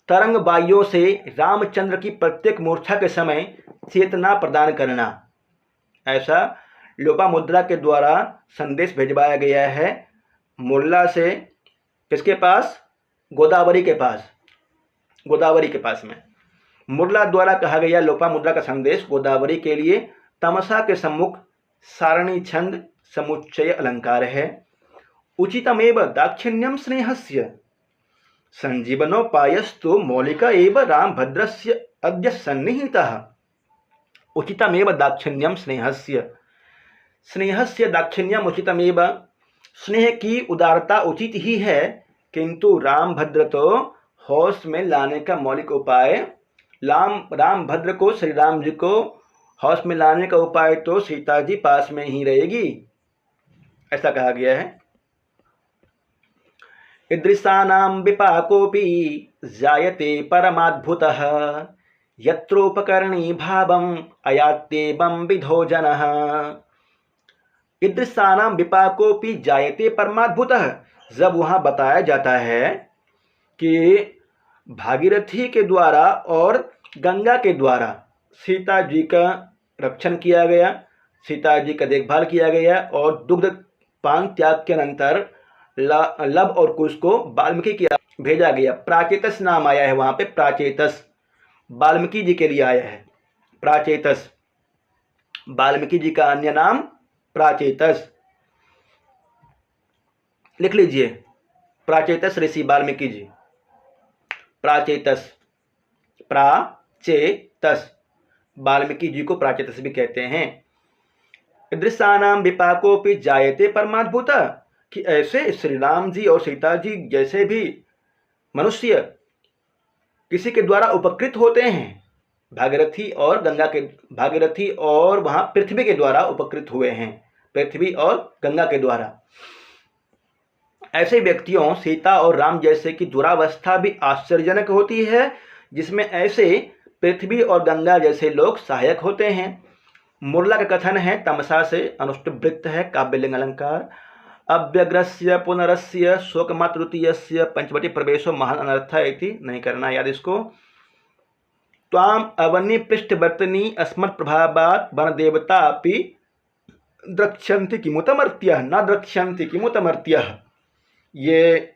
तरंग वायुओं से रामचंद्र की प्रत्येक मूर्छा के समय चेतना प्रदान करना, ऐसा लोपामुद्रा के द्वारा संदेश भिजवाया गया है मुरला से। किसके पास, गोदावरी के पास, गोदावरी के पास में मुरला द्वारा कहा गया लोपामुद्रा का संदेश गोदावरी के लिए तमसा के सम्मुख सारणी छंद समुच्चय अलंकार है। उचितमेव दाक्षिण्यम स्नेहस्य संजीवनोपायस्तु मौलिका एव रामभद्रस्य अद्य सन्निहितः। उचितमेव दाक्षिण्यम स्नेहस्य, स्नेहस्य दाक्षिण्यम उचितमेव, स्नेह की उदारता उचित ही है, किंतु रामभद्र तो होश में लाने का मौलिक उपाय, रामभद्र को, श्री राम जी को होश में लाने का उपाय तो सीता जी पास में ही रहेगी, ऐसा कहा गया है। ईदृशानां विपाकोऽपि जायते परमाद्भुतः यत्रोपकरणी भावम् अयात्येवं विधो जनः। ईदृशानां विपाकोऽपि जायते परमाद्भुतः, जब वहाँ बताया जाता है कि भागीरथी के द्वारा और गंगा के द्वारा सीता जी का रक्षण किया गया, सीता जी का देखभाल किया गया, और दुग्ध पान त्याग के अनंतर लब और कुश को वाल्मीकि की भेजा गया। प्राचेतस नाम आया है वहाँ पे, प्राचेतस वाल्मीकि जी के लिए आया है। प्राचेतस वाल्मीकि जी का अन्य नाम प्राचेतस, लिख लीजिए, प्राचेतस ऋषि वाल्मीकि जी, प्राचेतस, प्राचेतस, वाल्मीकि जी को प्राचेतस भी कहते हैं। ईदृशानां विपाकोऽपि जायते परमाद्भुतः, कि ऐसे श्री राम जी और सीता जी जैसे भी मनुष्य किसी के द्वारा उपकृत होते हैं, भागीरथी और गंगा के, भागीरथी और वहाँ पृथ्वी के द्वारा उपकृत हुए हैं, पृथ्वी और गंगा के द्वारा, ऐसे व्यक्तियों सीता और राम जैसे की दुरावस्था भी आश्चर्यजनक होती है, जिसमें ऐसे पृथ्वी और गंगा जैसे लोग सहायक होते हैं। मुरला का कथन है, तमसा से अनुष्टुवृत्त है, काव्यलिंग अलंकार। अव्यग्रस्य पुनरस्य शोकमातृतीयस्य पंचवटी प्रवेशो महान अनर्थ इति, नहीं करना याद इसको। त्वाम अवनी पृष्ठवर्तनी अस्मत् प्रभावात् वन देवता अपि द्रक्ष्यन्ति किमुतमर्त्यः न द्रक्ष्यन्ति किमुतमर्त्यः। ये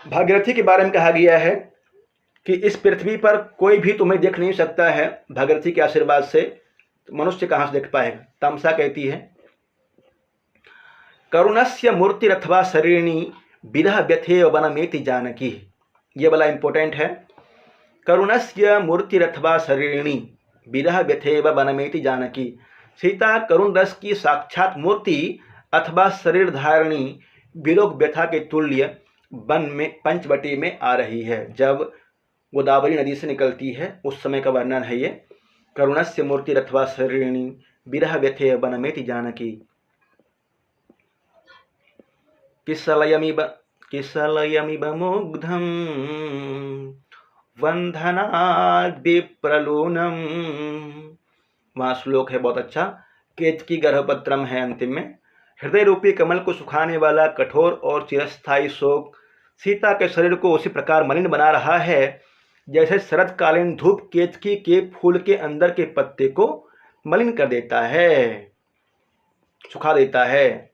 भागीरथी के बारे में कहा गया है कि इस पृथ्वी पर कोई भी तुम्हें देख नहीं सकता है, भागीरथी के आशीर्वाद से मनुष्य कहाँ से देख पाएगा। तमसा कहती है करुणस्य मूर्तिरथवा शरीरिणी विरह व्यथेव वनमेति जानकी। ये वाला इंपॉर्टेंट है। करुणस्य मूर्तिरथवा शरीरिणी विरह व्यथेव वनमेति जानकी। सीता करुण रस की साक्षात मूर्ति अथवा शरीर धारणी वियोग व्यथा के तुल्य वन में पंचवटी में आ रही है। जब गोदावरी नदी से निकलती है उस समय का वर्णन है ये। करुणस्य मूर्तिरथवा शरीरिणी विरह व्यथेव वनमेति जानकी। किसलयमिव मुग्धं वंधनाद् विप्रलूनम। वहाँ श्लोक है बहुत अच्छा। केतकी गर्भपत्रम है अंतिम में। हृदय रूपी कमल को सुखाने वाला कठोर और चिरस्थायी शोक सीता के शरीर को उसी प्रकार मलिन बना रहा है जैसे शरतकालीन धूप केतकी के फूल के अंदर के पत्ते को मलिन कर देता है, सुखा देता है।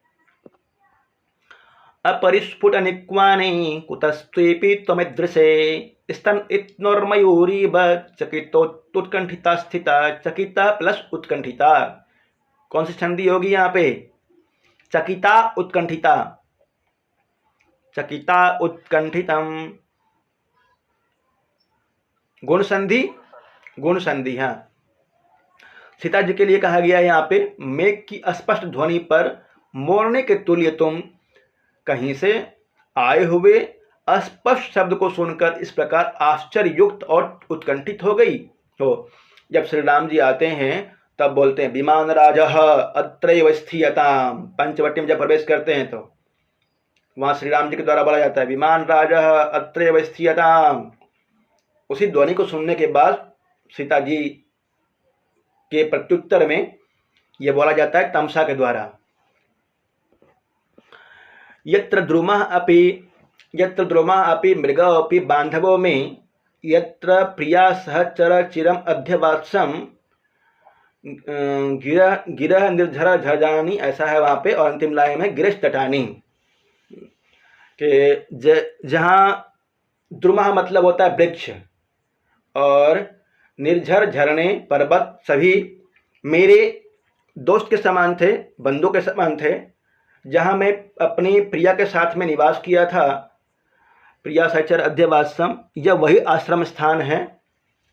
अपरिस्फुट निक्वाने कुतस्त्वेपि त्वमिदृशे स्तन इत्नोर्मयूरीव चकितोत्कंठिता स्थिता। चकिता प्लस उत्कंठिता कौन सी संधि होगी यहाँ पे? चकिता उत्कंठिता। चकिता उत्कंठितम गुण संधि, गुण संधि। हाँ, सीता जी के लिए कहा गया है यहाँ पे मेघ की स्पष्ट ध्वनि पर मोरने के तुल्य तुम कहीं से आए हुए अस्पष्ट शब्द को सुनकर इस प्रकार आश्चर्ययुक्त और उत्कंठित हो गई। तो जब श्री राम जी आते हैं तब बोलते हैं विमान राजः अत्रैव स्थीयताम। पंचवटी में जब प्रवेश करते हैं तो वहाँ श्री राम जी के द्वारा बोला जाता है विमान राजः अत्रैव स्थीयताम। उसी ध्वनि को सुनने के बाद सीता जी के प्रत्युत्तर में यह बोला जाता है तमसा के द्वारा यत्र द्रुमः अपि मृगः अपि बांधवों में यत्र प्रिया सहचर चिरम अध्यवात्सम गिरह निर्झर झरजानी, ऐसा है वहाँ पे। और अंतिम लाइन में गिरश तटानी के जहाँ द्रुमः मतलब होता है वृक्ष और निर्झर झरने पर्वत सभी मेरे दोस्त के समान थे, बंधु के समान थे। जहाँ मैं अपनी प्रिया के साथ में निवास किया था, प्रिया सहचर अध्यवासम, यह वही आश्रम स्थान है,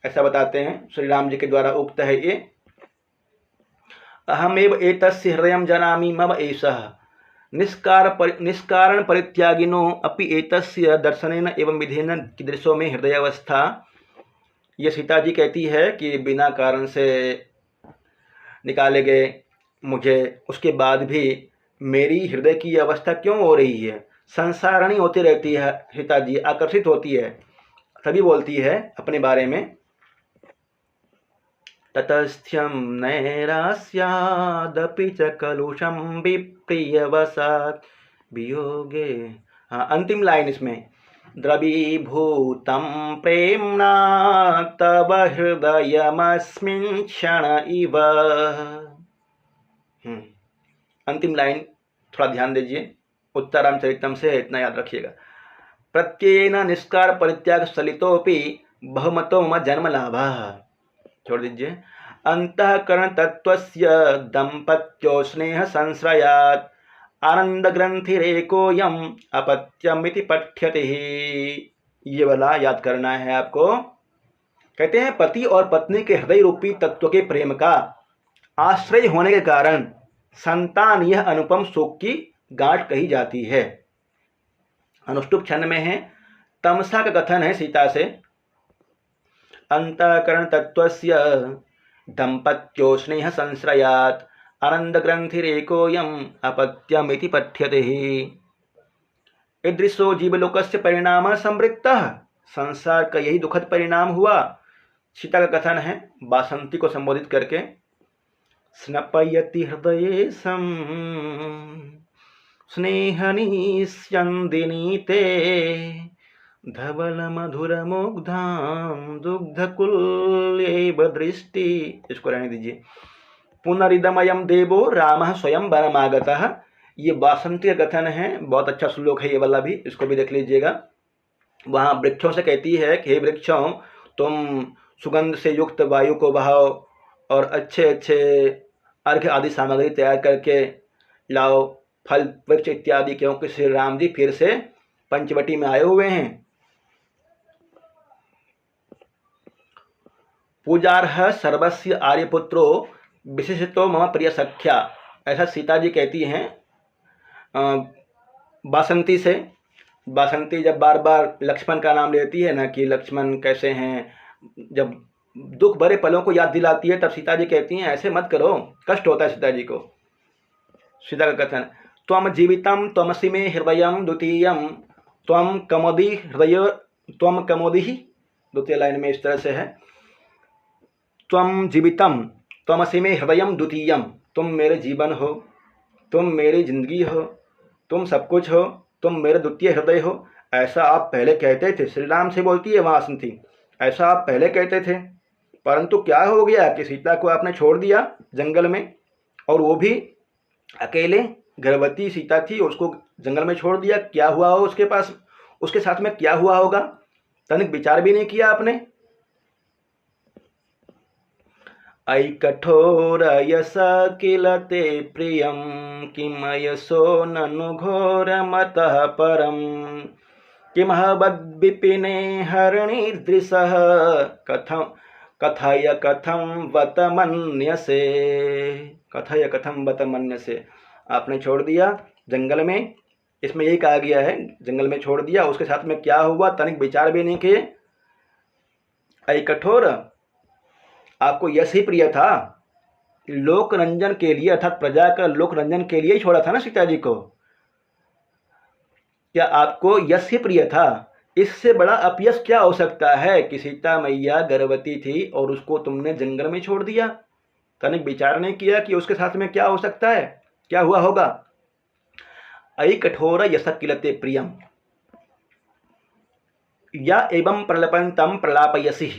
ऐसा बताते हैं श्री राम जी के द्वारा उक्त है ये। अहमेव एतस्य हृदयं जानामि मम एषः निष्कारण परित्यागिनो अपि एतस्य दर्शनेन एवं विधेन कीदृशो में हृदयावस्था। ये सीता जी कहती है कि बिना कारण से निकाले गए मुझे, उसके बाद भी मेरी हृदय की अवस्था क्यों हो रही है? संसारणी होती रहती है सीता जी, आकर्षित होती है, तभी बोलती है अपने बारे में ततस्थ्यम नैरास्यादपि च कलुषम विप्रियवसात् वियोगे। हाँ, अंतिम लाइन इसमें द्रवीभूतं प्रेम्णा तव हृदयमस्मिन् क्षण इव। अंतिम लाइन थोड़ा ध्यान दीजिए, उत्तरामचरितम से इतना याद रखिएगा। प्रत्ययेन निष्कार परित्याग सलितोपि बहुमतो मम जन्म लाभः। छोड़ दीजिए। अंतःकरण तत्वस्य दंपत्यो स्नेह संश्रयात् आनंद ग्रंथिरेकोयम अपत्यमिति पठ्यते। ये वाला याद करना है आपको। कहते हैं पति और पत्नी के हृदय रूपी तत्व के प्रेम का आश्रय होने के कारण संतान यह अनुपम सुख की गांठ कही जाती है। अनुष्टुप छंद में है। तमसा का कथन है सीता से अंतःकरण तत्वस्य दंपत्यो स्नेह संश्रयात् आनंद ग्रंथिरेकोयम अपत्यमिति पठ्यते। ईदृशो जीवलोकस्य परिणाम संवृत्तः। संसार का यही दुखद परिणाम हुआ। सीता का कथन है बासंती को संबोधित करके स्नपयति हृदये सम स्नेहनी स्यंदिनी ते धवल मधुर मुग्धाम दुग्धकुल्यैव दृष्टि। इसको रहने दीजिए। पुनरिदमयम देवो रामः स्वयं वरमागतः। ये वासंती का कथन है, बहुत अच्छा श्लोक है ये वाला भी, इसको भी देख लीजिएगा। वहाँ वृक्षों से कहती है कि हे वृक्षों, तुम सुगंध से युक्त वायु को बहाओ और अच्छे अच्छे अर्घ्य आदि सामग्री तैयार करके लाओ, फल वृक्ष इत्यादि, क्योंकि श्री राम जी फिर से पंचवटी में आए हुए हैं। पूजार्ह सर्वस्य आर्यपुत्रो विशिष्टो मम प्रिय सख्या, ऐसा सीता जी कहती हैं बासंती से। बासंती जब बार बार लक्ष्मण का नाम लेती है ना कि लक्ष्मण कैसे हैं, जब दुख भरे पलों को याद दिलाती है, तब सीता जी कहती हैं ऐसे मत करो, कष्ट होता है सीता जी को। सीता का कथन, त्वम जीवितम त्वमसि मे हृदयम द्वितीयम त्वम कमोदि हृदय त्वम कमोदि, द्वितीय लाइन में इस तरह से है, त्वम जीवितम त्वमसि मे हृदयम द्वितीयम, तुम मेरे जीवन हो, तुम मेरी जिंदगी हो, तुम सब कुछ हो, तुम मेरे द्वितीय हृदय हो, ऐसा आप पहले कहते थे। श्री राम से बोलती है वासंती, ऐसा आप पहले कहते थे, परंतु क्या हो गया कि सीता को आपने छोड़ दिया जंगल में, और वो भी अकेले। गर्भवती सीता थी, उसको जंगल में छोड़ दिया। क्या हुआ हो उसके पास, उसके साथ में क्या हुआ होगा, तनिक विचार भी नहीं किया आपने। ऐ कठोर यस किल ते प्रियम किमयसो ननु घोर मतः परम किमहवद्विपिने हरिणीदृशः कथम कथय कथम वत मन्यसे, कथय कथम वत मन्यसे, आपने छोड़ दिया जंगल में, इसमें यही कहा गया है, जंगल में छोड़ दिया, उसके साथ में क्या हुआ तनिक विचार भी नहीं किए। ऐ कठोर, आपको यश ही प्रिय था, लोक रंजन के लिए, अर्थात प्रजा का लोक रंजन के लिए ही छोड़ा था ना सीता जी को। क्या आपको यश ही प्रिय था? इससे बड़ा अपयश क्या हो सकता है कि सीता मैया गर्भवती थी और उसको तुमने जंगल में छोड़ दिया। तनिक विचार नहीं किया कि उसके साथ में क्या हो सकता है, क्या हुआ होगा। ऐ कठोर यश किलते प्रियम या एवं प्रलपंतम प्रलापयसी,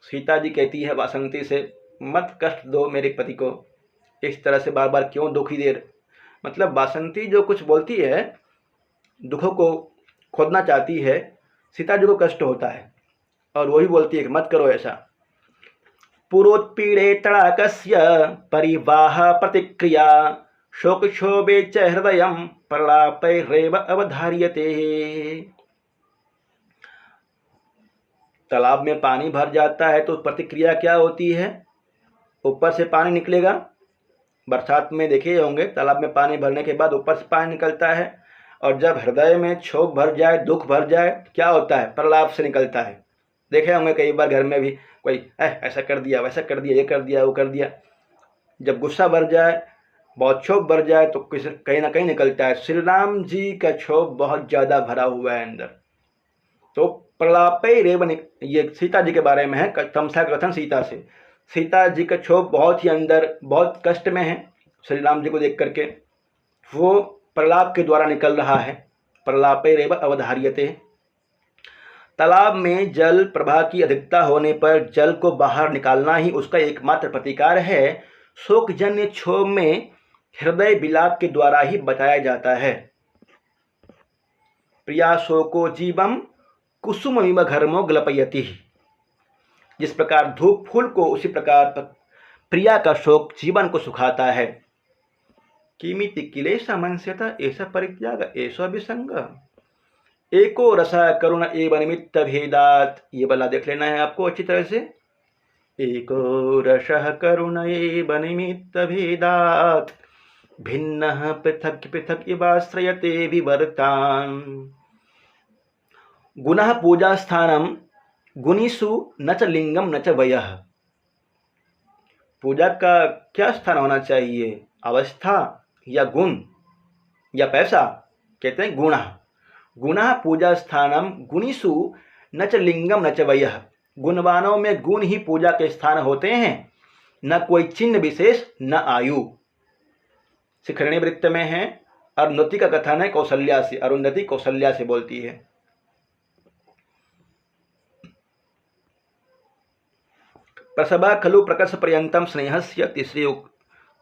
सीता जी कहती है वासंती से, मत कष्ट दो मेरे पति को, इस तरह से बार बार क्यों दुखी दे। मतलब वासंती जो कुछ बोलती है, दुखों को खोदना चाहती है, सीता जी को कष्ट होता है और वही बोलती है कि मत करो ऐसा। पुरोत्पीड़े तड़ाकस्य परिवाह प्रतिक्रिया शोक क्षोभे च हृदयम प्रलापैरेव अवधार्यते। तालाब में पानी भर जाता है तो प्रतिक्रिया क्या होती है, ऊपर से पानी निकलेगा। बरसात में देखे होंगे, तालाब में पानी भरने के बाद ऊपर से पानी निकलता है, और जब हृदय में क्षोभ भर जाए, दुख भर जाए, क्या होता है, प्रलाप से निकलता है। देखे होंगे कई बार घर में भी कोई ऐसा कर दिया, वैसा कर दिया, ये कर दिया, वो कर दिया। जब गुस्सा भर जाए, बहुत क्षोभ भर जाए तो कहीं ना कहीं निकलता है। श्री राम जी का क्षोभ बहुत ज़्यादा भरा हुआ है अंदर, तो प्रलापै रेव, ये सीता जी के बारे में है, तमसा कथन सीता से। सीता जी का क्षोभ बहुत ही अंदर, बहुत कष्ट में है श्री राम जी को देख करके, वो प्रलाप के द्वारा निकल रहा है। प्रलापै रेव अवधार्यते। तालाब में जल प्रवाह की अधिकता होने पर जल को बाहर निकालना ही उसका एकमात्र प्रतिकार है। शोकजन्य क्षोभ में हृदय विलाप के द्वारा ही बचाया जाता है। प्रिया शोको जीवम कुसुममिव घर्मो ग्लपयति, जिस प्रकार धूप फूल को, उसी प्रकार प्रिया का शोक जीवन को सुखाता है। किमिति किलेश मनस्यता ऐसा परित्याग ऐसा विसंग एको रसा करुण एव निमित्त भेदात, ये वाला देख लेना है आपको अच्छी तरह से। एको रसः करुण एव निमित्त भेदात भिन्नः पृथक् पृथक् इवाश्रयते विवर्तान्। गुणः पूजा स्थानम गुणीषु न च लिंगम न च वयः। पूजा का क्या स्थान होना चाहिए, अवस्था या गुण या पैसा। कहते हैं गुण, गुणः पूजा स्थानम गुणीषु न च लिंगम न च वयः। गुणवानों में गुण ही पूजा के स्थान होते हैं, न कोई चिन्ह विशेष न आयु। शिखरणी वृत्त में है, अरुंधति का कथन है कौशल्या से, अरुंधति कौशल्या से बोलती है। प्रसभा खलु प्रकर्ष पर्यंतम स्नेहस्य,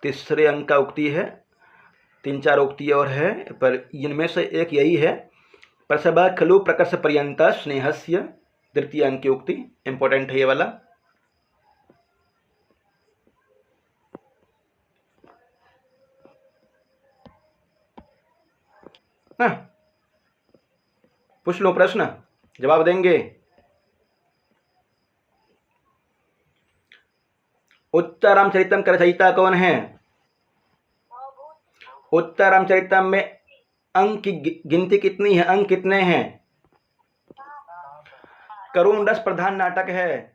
तीसरे अंक का उक्ति है, 3-4 उक्ति और है, पर इनमें से एक यही है प्रसभा खलु प्रकर्ष पर्यंत स्नेहस्य, तृतीय अंक की उक्ति, इंपॉर्टेंट है ये वाला। ना पूछ लो प्रश्न, जवाब देंगे। उत्तररामचरितम का रचयिता कौन है? उत्तररामचरितम में अंक की गिनती कितनी है, अंक कितने हैं? करुण रस प्रधान नाटक है।